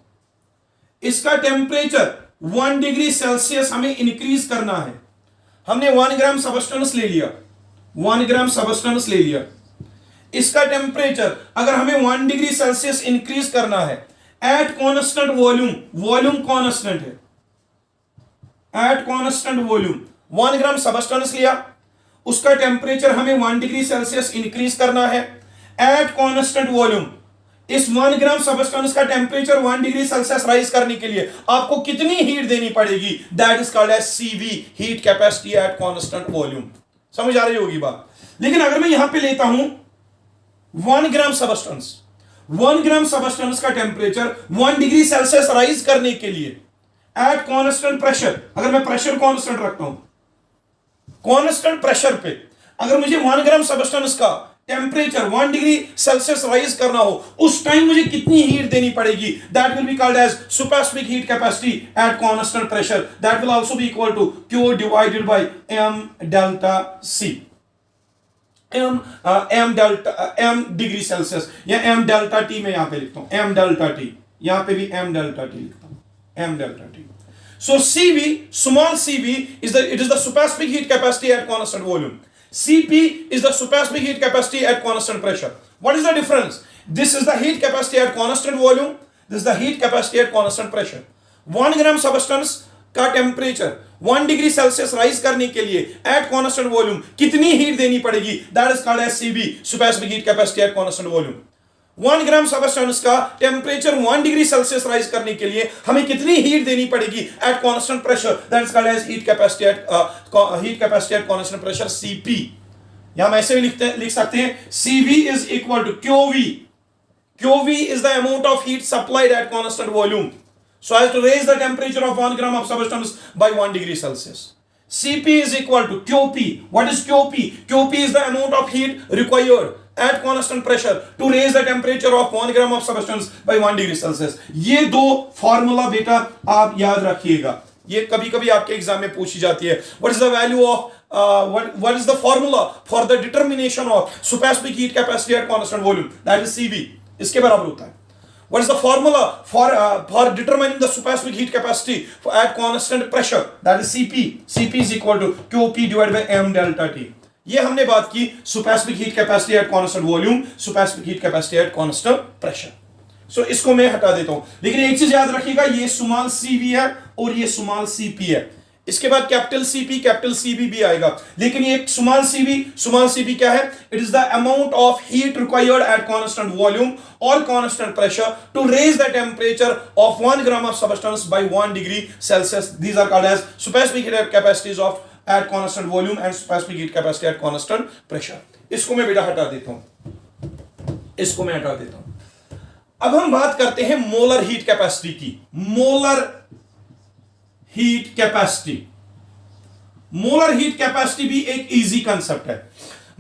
इसका टेम्परेचर 1 डिग्री सेल्सियस हमें इंक्रीज करना है. हमने 1 ग्राम सबस्टेंस ले लिया, 1 ग्राम सबस्टेंस ले लिया. इसका टेम्परेचर अगर हमें 1 डिग्री सेल्सियस इंक्रीज करना है at constant volume, volume constant है, at constant volume 1 gram substance लिया, उसका टेम्परेचर हमें 1 डिग्री सेल्सियस इंक्रीज करना है एट कांस्टेंट वॉल्यूम. इस 1 ग्राम सबस्टेंस का टेम्परेचर 1 डिग्री सेल्सियस राइज करने के लिए आपको कितनी हीट देनी पड़ेगी? That is called as CV, heat capacity at constant volume. समझ आ रही होगी बात. लेकिन अगर मैं यहां पे लेता हूं 1 ग्राम सबस्टेंस, 1 ग्राम सबस्टेंस का टेम्परेचर 1 डिग्री सेल्सियस राइज करने के लिए एट कांस्टेंट प्रेशर, अगर मैं प्रेशर कांस्टेंट रखता हूं, कांस्टेंट प्रेशर पे अगर मुझे 1 ग्राम सबस्टेंस का टेम्परेचर 1 डिग्री सेल्सियस राइज करना हो, उस टाइम मुझे कितनी हीट देनी पड़ेगी? That will be called as supersonic heat capacity at constant pressure. That will also be equal to Q divided by m delta C. m degree Celsius या m delta T में यहां पे लिखता हूं, m डेल्टा T, यहां पे भी m delta T लिखता हूं, m delta T. So CV, small cv is the supersonic heat capacity at constant volume. Cp is the supersonic heat capacity at constant pressure. What is the difference? This is the heat capacity at constant volume. This is the heat capacity at constant pressure. 1 gram substance का temperature 1 degree Celsius rise करने के लिए at constant volume कितनी heat देनी पड़ेगी? That is called as CV, supersonic heat capacity at constant volume. 1 gram substance का temperature 1 degree Celsius rise करने के लिए हमें कितनी हीट देनी पड़ेगी at constant pressure? That is called as heat capacity at constant pressure, CP. यहां हम ऐसे भी लिख सकते हैं CV is equal to QV. QV is the amount of heat supplied at constant volume so as to raise the temperature of 1 gram of substance by 1 degree Celsius. Cp is equal to QP. What is QP? QP is the amount of heat required at constant pressure to raise the temperature of 1 gram of substance by 1 degree Celsius. ये दो formula बेटा आप याद रखिएगा, ये कभी कभी आपके एग्जाम में पूछी जाती है. What is the value of what is the formula for the determination of supersonic heat capacity at constant volume? That is CV. इसके बराबर होता है. What is the formula for determining the supersonic heat capacity at constant pressure? That is Cp. Cp is equal to Qp divided by m delta T. ये हमने बात की supersonic heat capacity at constant volume, supersonic heat capacity at constant pressure. So इसको मैं हटा देता हूं. लेकिन एक चीज याद रखिएगा, ये स्मॉल Cv है और ये स्मॉल Cp है. इसके बाद कैपिटल Cp, कैपिटल Cv भी आएगा. लेकिन ये स्मॉल Cv क्या है? It is the amount of heat required at constant volume और constant pressure to raise the temperature of 1 gram of substance by 1 degree Celsius. These are called as supersonic heat capacities of at constant volume and supersonic heat capacity at constant pressure. इसको मैं बेटा हटा देता हूं, इसको मैं हटा देता हूं. अब हम बात करते हैं मोलर हीट कैपेसिटी की. Molar heat capacity, molar heat capacity भी एक इजी कंसेप्ट है.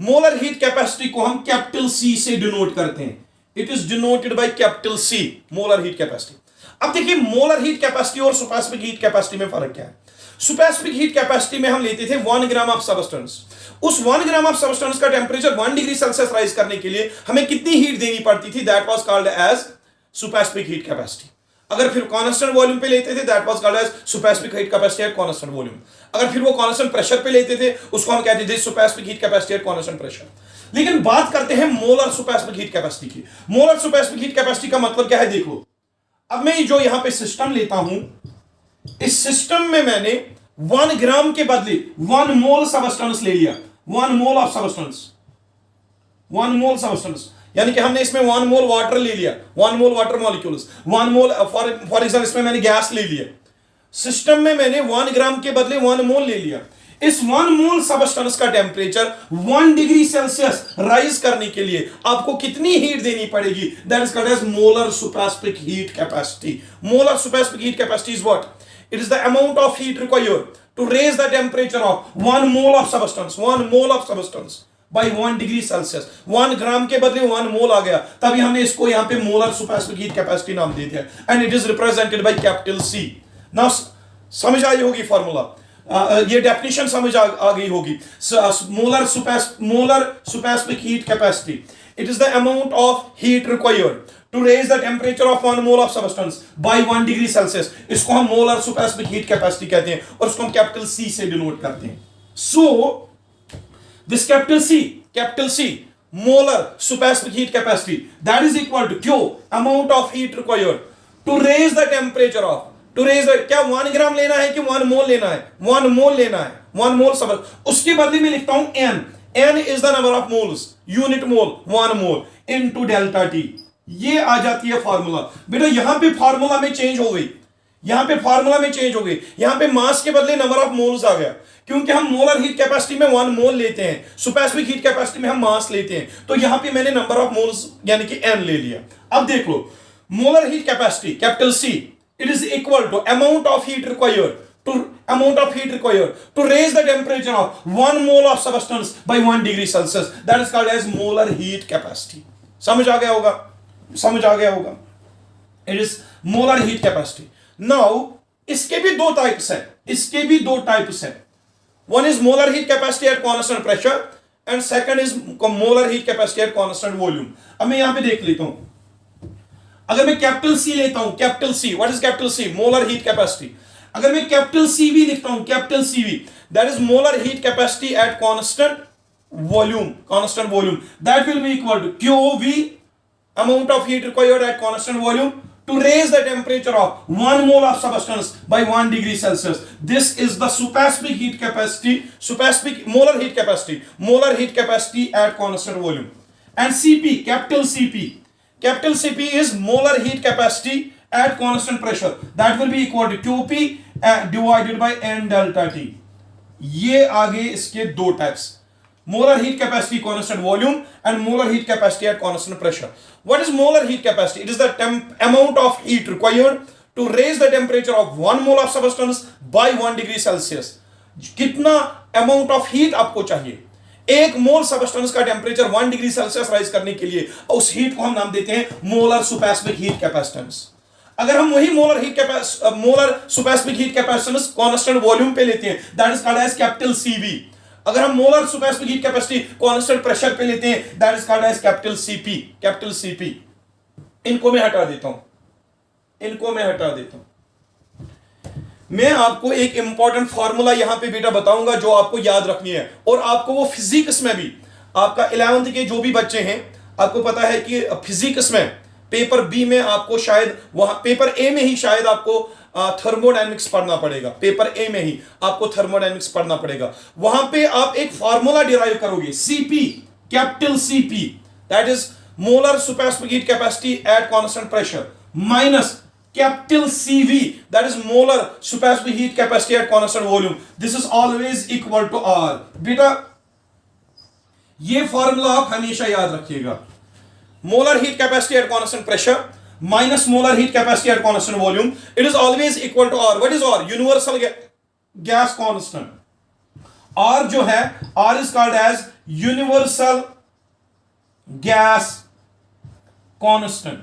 मोलर हीट कैपेसिटी को हम कैपिटल C से डिनोट करते हैं. It is denoted by capital C, molar heat capacity. अब देखिए मोलर हीट कैपेसिटी और सुपरसोनिक हीट कैपेसिटी में फर्क क्या है. सुपरसोनिक हीट कैपेसिटी में हम लेते थे 1 ग्राम ऑफ सबस्टेंस. उस 1 ग्राम ऑफ सबस्टेंस का टेम्परेचर 1 डिग्री सेल्सियस राइज करने के लिए हमें कितनी हीट देनी पड़ती थी? That was called as supersonic heat capacity. अगर फिर कांस्टेंट वॉल्यूम पे लेते थे, that was called as supersonic heat capacity at constant volume. अगर फिर वो कांस्टेंट प्रेशर पे लेते थे, उसको हम कहते थे supersonic heat capacity at constant pressure. लेकिन बात करते हैं मोलर सुपरसोनिक हीट कैपेसिटी की। मोलर सुपरसोनिक हीट कैपेसिटी का मतलब क्या है? देखो, अब मैं जो यहां पे सिस्टम लेता हूं, इस सिस्टम में मैंने 1 ग्राम के बदले 1 मोल सबस्टेंस ले लिया, 1 mole of substance, 1 mole substance, यानी कि हमने इसमें 1 मोल वाटर ले लिया, 1 मोल water molecules, 1 mole for example इसमें मैंने गैस ले लिया। सिस्टम में मैंने 1 ग्राम के बदले 1 मोल ले लिया। इस 1 मोल सबस्टेंस का टेम्परेचर 1 डिग्री सेल्सियस राइज करने के लिए आपको कितनी हीट देनी पड़ेगी? That is called as molar supersonic heat capacity. Molar supersonic heat capacity is what? It is the amount of heat required to raise the temperature of 1 mole of substance, 1 mole of substance by 1 degree Celsius. 1 ग्राम के बदले 1 मोल आ गया, तभी हमने इसको यहां पे molar supersonic heat capacity नाम दे दिया, and it is represented by capital C. Now समझ आई होगी फॉर्मूला, ये डेफिनेशन समझ आ गई होगी। Molar supersonic heat capacity, it is the amount of heat required to raise the temperature of 1 mole of substance by 1 degree Celsius. इसको हम molar supersonic heat capacity कहते हैं और इसको हम कैपिटल C से डिनोट करते हैं। So this capital C molar supersonic heat capacity, that is equal to Q, amount of heat required to raise the temperature of, to raise the, क्या 1 ग्राम लेना है कि 1 मोल लेना है? 1 मोल लेना है, 1 मोल सब। उसके बदले में लिखता हूं n is the number of moles, unit mole, 1 mole into delta T। ये आ जाती है फार्मूला। बेटा यहां पे फार्मूला में चेंज हो गई, यहां पे फार्मूला में चेंज हो गई, यहां पे मास के बदले नंबर ऑफ मोल्स आ गया, क्योंकि हम मोलर हीट कैपेसिटी में 1 मोल लेते हैं, सुपरसोनिक हीट कैपेसिटी में हम मास लेते हैं, तो यहां पे मैंने नंबर ऑफ मोल्स यानी कि n ले लिया। अब देख लो, molar heat capacity capital C, it is equal to amount of heat required to raise the temperature of 1 mole of substance by 1 degree Celsius. That is called as molar heat capacity. समझ आ गया होगा? It is molar heat capacity. Now इसके भी दो types हैं, one is molar heat capacity at constant pressure and second is molar heat capacity at constant volume. अब मैं यहां पे देख लेता हूं, अगर मैं कैपिटल C लेता हूं, capital C, what is capital C? Molar heat capacity. अगर मैं कैपिटल CV लिखता हूं, capital CV, that is molar heat capacity at constant volume, that will be equal to QV, amount of heat required at constant volume to raise the temperature of 1 mole of substance by 1 degree Celsius. This is the supersonic heat capacity, molar heat capacity at constant volume. And CP, capital CP is molar heat capacity at constant pressure, that will be equal to QP divided by N delta T. ये आगे इसके दो types, molar heat capacity constant volume and molar heat capacity at constant pressure. What is molar heat capacity? It is the amount of heat required to raise the temperature of 1 mole of substance by 1 degree Celsius. कितना amount of heat आपको चाहिए 1 mole substance का temperature 1 degree Celsius rise करने के लिए, उस heat को हम नाम देते हैं मोलर सुपरसोनिक हीट कैपेसिटेंस। अगर हम वही molar supersonic heat capacitance constant volume पे लेते हैं, that is called as capital CV। अगर हम molar supersonic heat capacity constant pressure पे लेते हैं, that is called as capital CP। इनको मैं हटा देता हूं, मैं आपको एक इंपॉर्टेंट फार्मूला यहां पे बेटा बताऊंगा जो आपको याद रखनी है, और आपको वो फिजिक्स में भी, आपका 11th के जो भी बच्चे हैं, आपको पता है कि फिजिक्स में पेपर बी में आपको शायद, वहां पेपर ए में ही शायद आपको थर्मोडायनेमिक्स पढ़ना पड़ेगा, पेपर ए में ही आपको थर्मोडायनेमिक्स पढ़ना पड़ेगा। वहां पे आप एक फार्मूला डिराइव करोगे, CP, capital CP, that is molar supersonic heat capacity at constant pressure, minus capital CV, that is molar supersonic heat capacity at constant volume. This is always equal to R. बेटा ये formula आप हमेशा याद रखिएगा, molar heat capacity at constant pressure minus molar heat capacity at constant volume, it is always equal to R. What is R? Universal gas constant. R जो है, R is called as universal gas constant.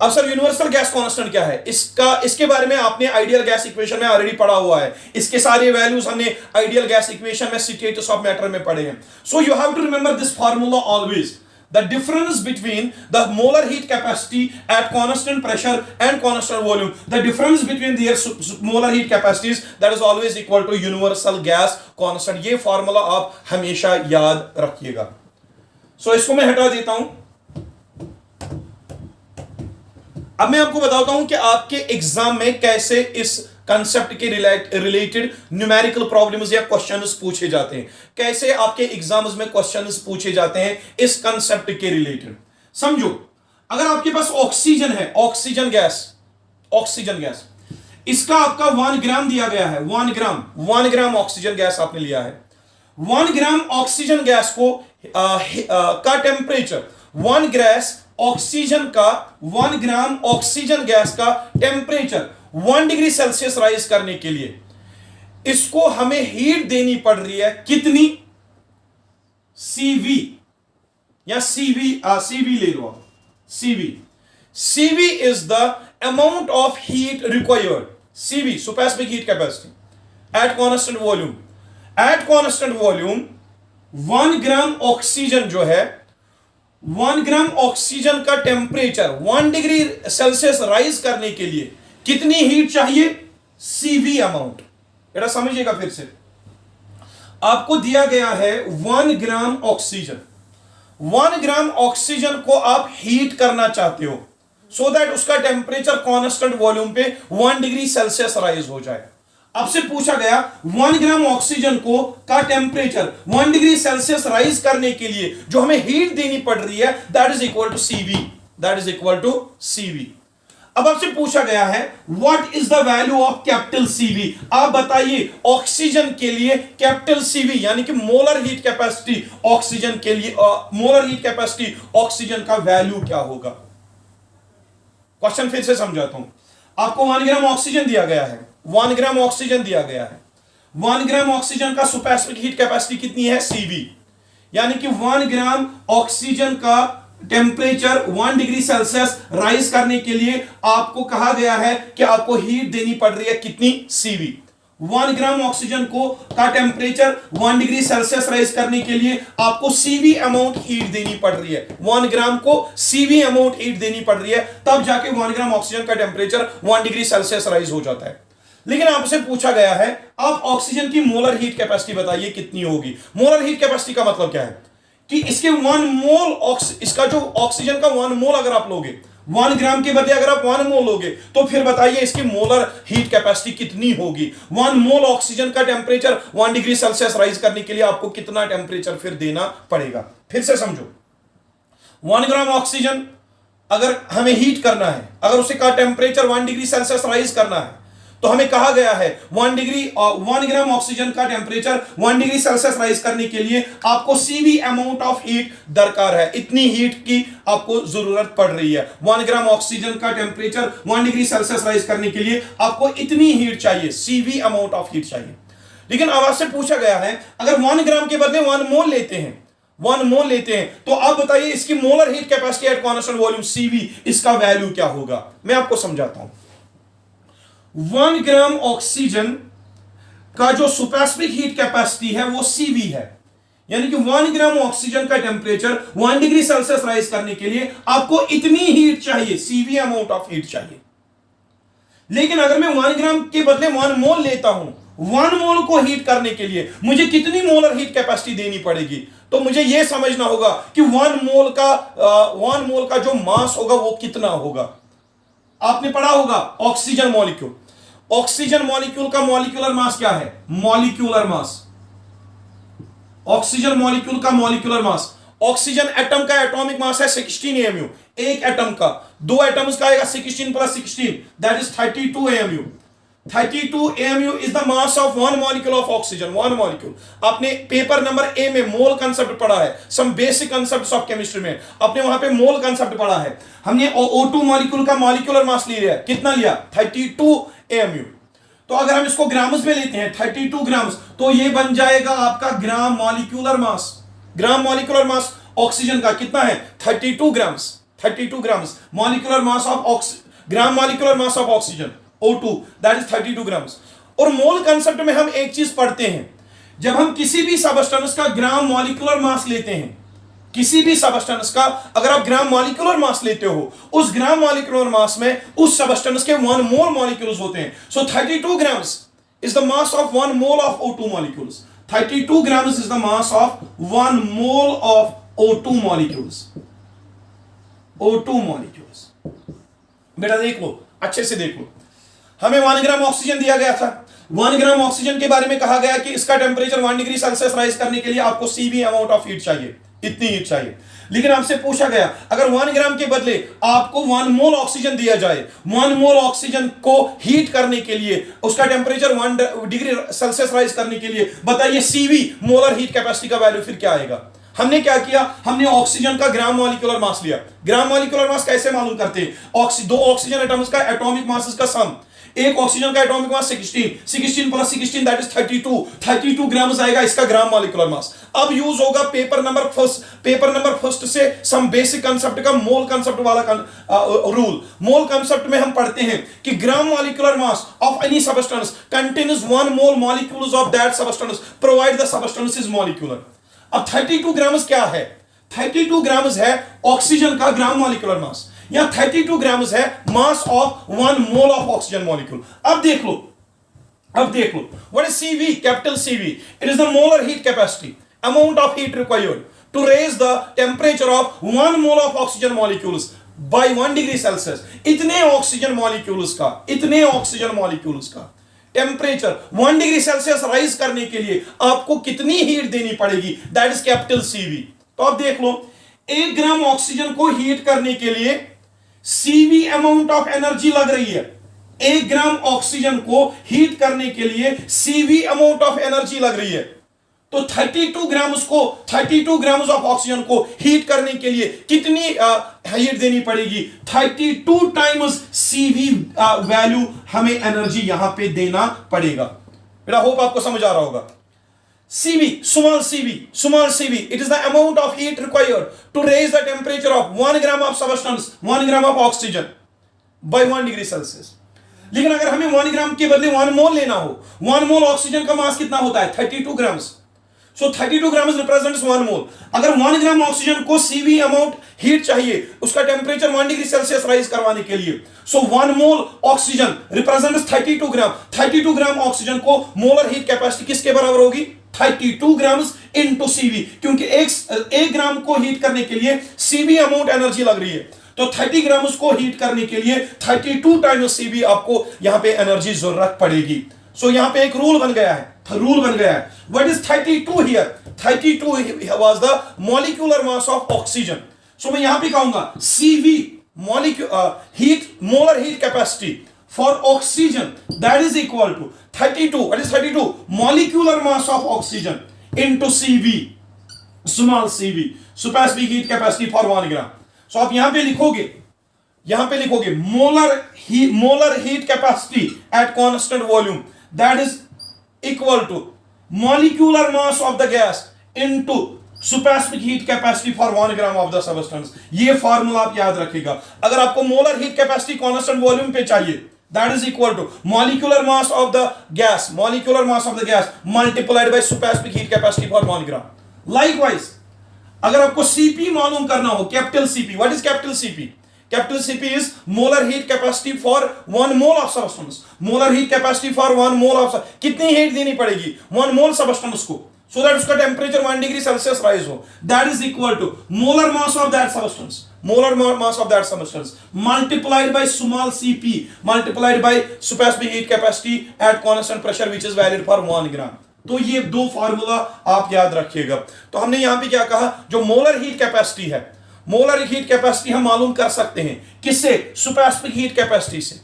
अब sir universal gas constant क्या है? इसके बारे में आपने ideal gas equation में ऑलरेडी पढ़ा हुआ है, इसके सारे वैल्यूज हमने आइडियल गैस इक्वेशन में स्टेटस ऑफ मैटर में पढ़े हैं। So you have to remember this formula always, the difference between the molar heat capacity at constant pressure and constant volume, the difference between their molar heat capacities, that is always equal to universal gas constant. ये formula आप हमेशा याद रखिएगा. सो इसको मैं हटा देता हूं. अब मैं आपको बताता हूं कि आपके एग्जाम में कैसे इस कंसेप्ट के रिलेटेड न्यूमेरिकल प्रॉब्लम्स या क्वेश्चंस पूछे जाते हैं, कैसे आपके एग्जाम्स में क्वेश्चंस पूछे जाते हैं इस कंसेप्ट के रिलेटेड. समझो, अगर आपके पास ऑक्सीजन है, ऑक्सीजन गैस, इसका आपका 1 ग्राम दिया गया है. 1 ग्राम ऑक्सीजन गैस आपने लिया है. 1 ग्राम ऑक्सीजन गैस को का टेम्परेचर 1 ग्राम ऑक्सीजन गैस का टेम्परेचर 1 डिग्री सेल्सियस राइज करने के लिए इसको हमें हीट देनी पड़ रही है. कितनी? CV या CV ले लो. CV is the amount of heat required. CV specific heat capacity at constant volume. 1 gram oxygen जो है, 1 ग्राम ऑक्सीजन का टेम्परेचर 1 डिग्री सेल्सियस राइज करने के लिए कितनी हीट चाहिए? CV amount. बेटा समझिएगा फिर से, आपको दिया गया है 1 ग्राम ऑक्सीजन. 1 ग्राम ऑक्सीजन को आप हीट करना चाहते हो सो दैट उसका टेम्परेचर कांस्टेंट वॉल्यूम पे 1 डिग्री सेल्सियस राइज हो जाए. आपसे पूछा गया 1 ग्राम ऑक्सीजन को का टेम्परेचर 1 डिग्री सेल्सियस राइज करने के लिए जो हमें हीट देनी पड़ रही है, that is equal to CV. अब आपसे पूछा गया है what is the value of capital CV. आप बताइए ऑक्सीजन के लिए कैपिटल CV यानी कि मोलर हीट कैपेसिटी ऑक्सीजन के लिए, मोलर हीट कैपेसिटी ऑक्सीजन का वैल्यू क्या होगा. क्वेश्चन फिर से समझाता हूं. आपको 1 ग्राम ऑक्सीजन दिया गया है. 1 ग्राम ऑक्सीजन दिया गया है. 1 ग्राम ऑक्सीजन का स्पेसिफिक हीट कैपेसिटी कितनी है? CV. यानी कि 1 ग्राम ऑक्सीजन का टेम्परेचर 1 डिग्री सेल्सियस राइज करने के लिए आपको कहा गया है कि आपको हीट देनी पड़ रही है कितनी? CV. 1 ग्राम ऑक्सीजन को का टेम्परेचर 1 डिग्री सेल्सियस राइज करने के लिए आपको CV अमाउंट हीट देनी पड़ रही है. 1 ग्राम को CV अमाउंट हीट देनी पड़ रही है, तब जाके 1 ग्राम ऑक्सीजन का टेम्परेचर 1 डिग्री सेल्सियस राइज हो जाता है. लेकिन आपसे पूछा गया है आप ऑक्सीजन की मोलर हीट कैपेसिटी बताइए कितनी होगी. मोलर हीट कैपेसिटी का मतलब क्या है कि इसके 1 मोल इसका जो ऑक्सीजन का 1 मोल अगर आप लोगे, 1 ग्राम के बदले अगर आप 1 मोल लोगे, तो फिर बताइए इसकी मोलर हीट कैपेसिटी कितनी होगी. 1 मोल ऑक्सीजन का टेम्परेचर 1 डिग्री सेल्सियस राइज करने के लिए आपको कितना टेम्परेचर फिर देना पड़ेगा. फिर से समझो, 1 ग्राम ऑक्सीजन अगर हमें हीट करना है, अगर उसे का टेम्परेचर 1 डिग्री सेल्सियस राइज करना है, तो हमें कहा गया है 1 ग्राम ऑक्सीजन का टेम्परेचर 1 डिग्री सेल्सियस राइज करने के लिए आपको CV अमाउंट ऑफ हीट दरकार है. इतनी हीट की आपको जरूरत पड़ रही है. 1 ग्राम ऑक्सीजन का टेम्परेचर 1 डिग्री सेल्सियस राइज करने के लिए आपको इतनी हीट चाहिए, CV अमाउंट ऑफ हीट चाहिए. लेकिन अब आपसे पूछा गया है अगर 1 ग्राम के बदले 1 मोल लेते हैं, तो आप बताइए इसकी molar heat capacity at constant volume CV, इसका वैल्यू क्या होगा. मैं आपको समझाता हूं. 1 ग्राम ऑक्सीजन का जो स्पेसिफिक हीट कैपेसिटी है वो CV है. यानी कि 1 ग्राम ऑक्सीजन का टेम्परेचर 1 डिग्री सेल्सियस राइज करने के लिए आपको इतनी हीट चाहिए, CV अमाउंट ऑफ हीट चाहिए. लेकिन अगर मैं 1 ग्राम के बदले 1 मोल लेता हूं, 1 मोल को हीट करने के लिए मुझे कितनी मोलर हीट कैपेसिटी देनी पड़ेगी. तो मुझे यह समझना होगा कि 1 मोल का जो मास होगा वो कितना होगा. आपने पढ़ा होगा ऑक्सीजन मॉलिक्यूल का मॉलिक्यूलर मास क्या है? ऑक्सीजन मॉलिक्यूल का मॉलिक्यूलर मास, ऑक्सीजन एटम का एटॉमिक मास है 16 AMU. एक एटम का, 2 एटम्स का आएगा 16 + 16, that is 32 AMU. 32 AMU is the mass of 1 molecule of oxygen. 1 molecule. आपने पेपर नंबर A में मोल कंसेप्ट पढ़ा है, some basic concepts of chemistry में आपने वहां पे मोल कंसेप्ट पढ़ा है. हमने O2 मॉलिक्यूल का मॉलिक्यूलर मास लिया है, कितना लिया? 32 AMU. तो अगर हम इसको ग्राम्स में लेते हैं 32 ग्राम्स, तो ये बन जाएगा आपका ग्राम मॉलिक्यूलर मास ऑक्सीजन का कितना है? 32 grams molecular mass of gram molecular mass of oxygen O2, that is 32 grams. और मोल कंसेप्ट में हम एक चीज पढ़ते हैं, जब हम किसी भी सबस्टेंस का ग्राम मॉलिक्यूलर मास लेते हैं किसी भी सबस्टेंस का अगर आप ग्राम मॉलिक्यूलर मास लेते हो, उस ग्राम मॉलिक्यूलर मास में उस सबस्टेंस के 1 मोल मॉलिक्यूल्स होते हैं. सो 32 grams is the mass of 1 mole of O2 molecules. 32 grams is the mass of 1 mole of O2 molecules. O2 molecules. बेटा देख लो, अच्छे से देख लो. हमें 1 ग्राम ऑक्सीजन दिया गया था. 1 ग्राम ऑक्सीजन के बारे में कहा गया कि इसका टेम्परेचर 1 डिग्री सेल्सियस राइज करने के लिए आपको CV अमाउंट ऑफ हीट चाहिए, इतनी हीट चाहिए. लेकिन आपसे पूछा गया अगर 1 ग्राम के बदले आपको 1 मोल ऑक्सीजन दिया जाए, 1 मोल ऑक्सीजन को हीट करने के लिए, उसका टेम्परेचर 1 डिग्री सेल्सियस राइज करने के लिए, बताइए CV मोलर हीट कैपेसिटी का वैल्यू फिर क्या आएगा. हमने क्या किया, हमने ऑक्सीजन का ग्राम मॉलिक्यूलर मास लिया. ग्राम मॉलिक्यूलर मास कैसे मालूम करते हैं, दो ऑक्सीजन एटम्स का एटॉमिक मास का सम. एक ऑक्सीजन का atomic mass 16 plus 16 that is 32 grams आएगा इसका ग्राम मॉलिक्यूलर मास. अब यूज होगा पेपर नंबर फर्स्ट से सम बेसिक कंसेप्ट का, मोल कंसेप्ट वाला रूल. मोल कंसेप्ट में हम पढ़ते हैं कि gram molecular mass of any substance contains 1 mole molecules of that substance provide the substance is molecular. अब 32 ग्राम्स क्या है, 32 ग्राम्स है ऑक्सीजन का ग्राम मॉलिक्यूलर मास, या 32 ग्राम्स है mass of 1 mole of oxygen molecule. अब देख लो what is CV, capital CV. It is the molar heat capacity, amount of heat required to raise the temperature of 1 mole of oxygen molecules by 1 degree Celsius. इतने oxygen molecules का temperature 1 degree Celsius rise करने के लिए आपको कितनी heat देनी पड़ेगी, that is capital CV. तो अब देख लो, 1 ग्राम ऑक्सीजन को हीट करने के लिए CV अमाउंट ऑफ एनर्जी लग रही है. 1 ग्राम ऑक्सीजन को हीट करने के लिए CV अमाउंट ऑफ एनर्जी लग रही है. तो 32 ग्राम्स ऑफ ऑक्सीजन को हीट करने के लिए कितनी हीट देनी पड़ेगी, 32 टाइम्स CV वैल्यू हमें एनर्जी यहां पे देना पड़ेगा. बेटा होप आपको समझ आ रहा होगा. CV, small CV, it is the amount of heat required to raise the temperature of 1 gram of substance, 1 gram of oxygen by 1 degree Celsius. लेकिन अगर हमें 1 ग्राम के बदले 1 मोल लेना हो, 1 मोल ऑक्सीजन का मास कितना होता है, 32 ग्राम्स. सो 32 ग्राम्स रिप्रेजेंट्स 1 मोल. अगर 1 ग्राम ऑक्सीजन को CV अमाउंट हीट चाहिए उसका टेम्परेचर 1 डिग्री सेल्सियस राइज करवाने के लिए, सो 1 मोल ऑक्सीजन रिप्रेजेंट्स 32 ग्राम. 32 ग्राम ऑक्सीजन को मोलर हीट कैपेसिटी किसके बराबर होगी, 32 ग्राम्स इनटू CV, क्योंकि एक ग्राम को हीट करने के लिए CV अमाउंट एनर्जी लग रही है, तो 30 ग्राम्स को हीट करने के लिए 32 टाइम्स CV आपको यहां पे एनर्जी जरूरत पड़ेगी. सो यहां पे एक रूल बन गया है. What is 32 here, 32 was the molecular mass of oxygen. So मैं यहां पे कहूंगा CV molar heat capacity for oxygen that is equal to 32. What is 32? Molecular mass of oxygen into CV, small CV, specific heat capacity for 1 gram. So आप यहां पे लिखोगे molar heat capacity at constant volume that is equal to molecular mass of the gas into specific heat capacity for 1 gram of the substance. ये formula आप याद रखिएगा. अगर आपको molar heat capacity constant volume पे चाहिए, that is equal to molecular mass of the gas multiplied by specific heat capacity for 1 gram. Likewise, अगर आपको CP मालूम करना हो, capital CP, what is capital CP? Capital CP is molar heat capacity for 1 mole of substance. Molar heat capacity for 1 mole of कितनी heat देनी पड़ेगी 1 mole substance को, so that उसका टेम्परेचर 1 डिग्री सेल्सियस राइज हो. That is equal to molar mass of that substance multiplied by small CP multiplied by specific heat capacity at constant pressure which is valid for 1 gram. तो ये दो formula आप याद रखिएगा. तो हमने यहां पे क्या कहा, जो मोलर हीट कैपेसिटी है, मोलर हीट कैपेसिटी हम मालूम कर सकते हैं किससे, स्पेसिफिक हीट कैपेसिटी से.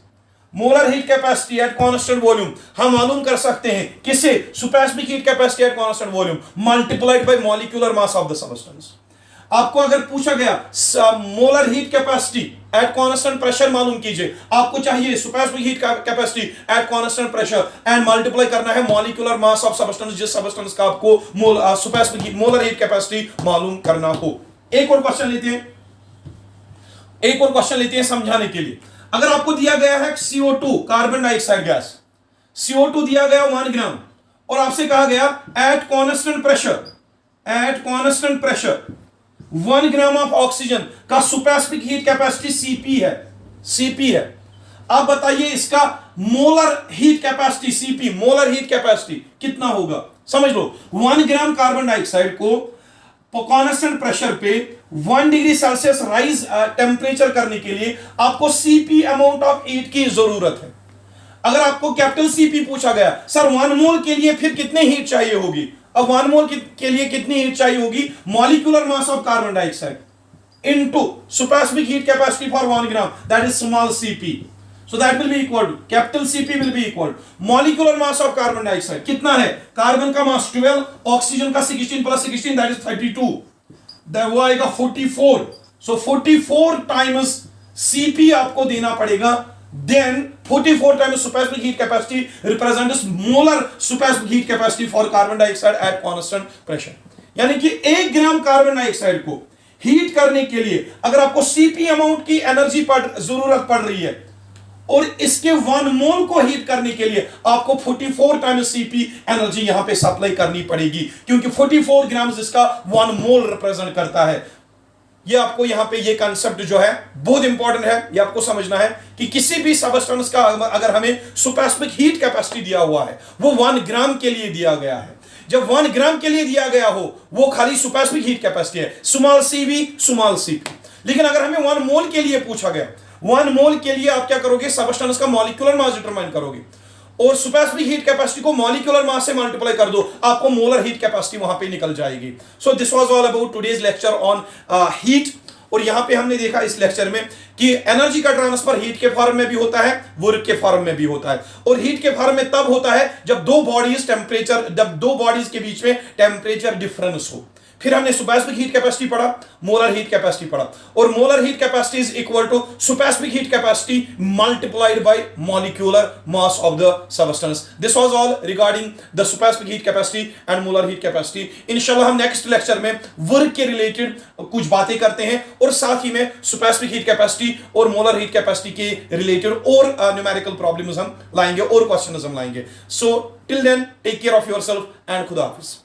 Molar heat capacity at constant volume हम मालूम कर सकते हैं किससे, specific heat capacity at constant volume multiplied by molecular mass of the substance. आपको अगर पूछा गया molar heat capacity at constant pressure मालूम कीजिए, आपको चाहिए specific heat capacity at constant pressure and multiply करना है मॉलिक्यूलर मास ऑफ सबस्टेंस, जिस सबस्टेंस का आपको स्पेसिफिक मोलर हीट कैपेसिटी मालूम करना हो. एक और क्वेश्चन लेते हैं समझाने के लिए. अगर आपको दिया गया है CO2 carbon dioxide gas, CO2 दिया गया 1 ग्राम और आपसे कहा गया eight constant pressure 1 gram of oxygen का सुपरस्पेसिफिक हीट कैपेसिटी सीपी है। आप बताइए इसका molar heat capacity CP, molar heat capacity कितना होगा? समझ लो 1 ग्राम कार्बन डाइऑक्साइड को कांस्टेंट प्रेशर पे 1 डिग्री सेल्सियस राइज टेम्परेचर करने के लिए आपको सीपी अमाउंट ऑफ हीट की जरूरत है। अगर आपको कैपिटल सीपी पूछा गया, सर 1 मोल के लिए फिर कितने हीट चाहिए होगी? अब 1 मोल के लिए कितनी हीट चाहिए होगी? Molecular mass of carbon dioxide into super specific heat capacity for 1 gram, that is small C P. So that will be equal to, capital CP will be equal to molecular mass of carbon dioxide कितना है? Carbon का मास 12, oxygen का 16 plus 16 that is 32, वो आएगा 44। So 44 times CP आपको देना पड़ेगा, then 44 times supersonic heat capacity represents molar supersonic heat capacity for carbon dioxide at constant pressure। यानी कि 1 ग्राम कार्बन डाइऑक्साइड को हीट करने के लिए अगर आपको CP अमाउंट की एनर्जी जरूरत पड़ रही है और इसके 1 मोल को हीट करने के लिए आपको 44 टाइम्स सीपी एनर्जी यहां पे सप्लाई करनी पड़ेगी, क्योंकि 44 ग्राम इसका 1 मोल रिप्रेजेंट करता है। ये आपको यहां पे ये कांसेप्ट जो है बहुत इंपॉर्टेंट है, ये आपको समझना है कि किसी भी सबस्टेंस का अगर हमें सुपरस्पेसिफिक हीट कैपेसिटी दिया हुआ है वो 1 ग्राम के लिए दिया गया है। जब 1 ग्राम के लिए दिया गया हो वो खाली सुपरस्पेसिफिक हीट कैपेसिटी है, स्मॉल सीवी स्मॉल सीपी। लेकिन अगर हमें 1 मोल के लिए पूछा गया, 1 मोल के लिए आप क्या करोगे? सबस्टेंस का मॉलिक्यूलर मास डिटरमाइन करोगे और सुपरस्पेसिफिक हीट कैपेसिटी को मॉलिक्यूलर मास से मल्टीप्लाई कर दो, आपको मोलर हीट कैपेसिटी वहां पे निकल जाएगी। So this was all about today's lecture on heat. और यहां पे हमने देखा इस लेक्चर में कि एनर्जी का ट्रांसफर हीट के फॉर्म में भी होता है, वर्क के फॉर्म में भी होता है। और हीट के फॉर्म में तब होता है जब दो बॉडीज के बीच में टेम्परेचर डिफरेंस हो। फिर हमने सुपरस्पेसिफिक हीट कैपेसिटी पढ़ा, मोलर हीट कैपेसिटी पढ़ा, और molar heat capacity is equal to super specific heat capacity multiplied by molecular mass of the substance. This was all regarding the super specific heat capacity and molar heat capacity. इंशाल्लाह हम next lecture में work के related कुछ बातें करते हैं और साथ ही में सुपरस्पेसिफिक हीट कैपेसिटी और मोलर हीट कैपेसिटी के रिलेटेड और न्यूमेरिकल प्रॉब्लम्स हम लाएंगे और क्वेश्चंस हम लाएंगे। So till then take care of yourself and खुदा हाफिज।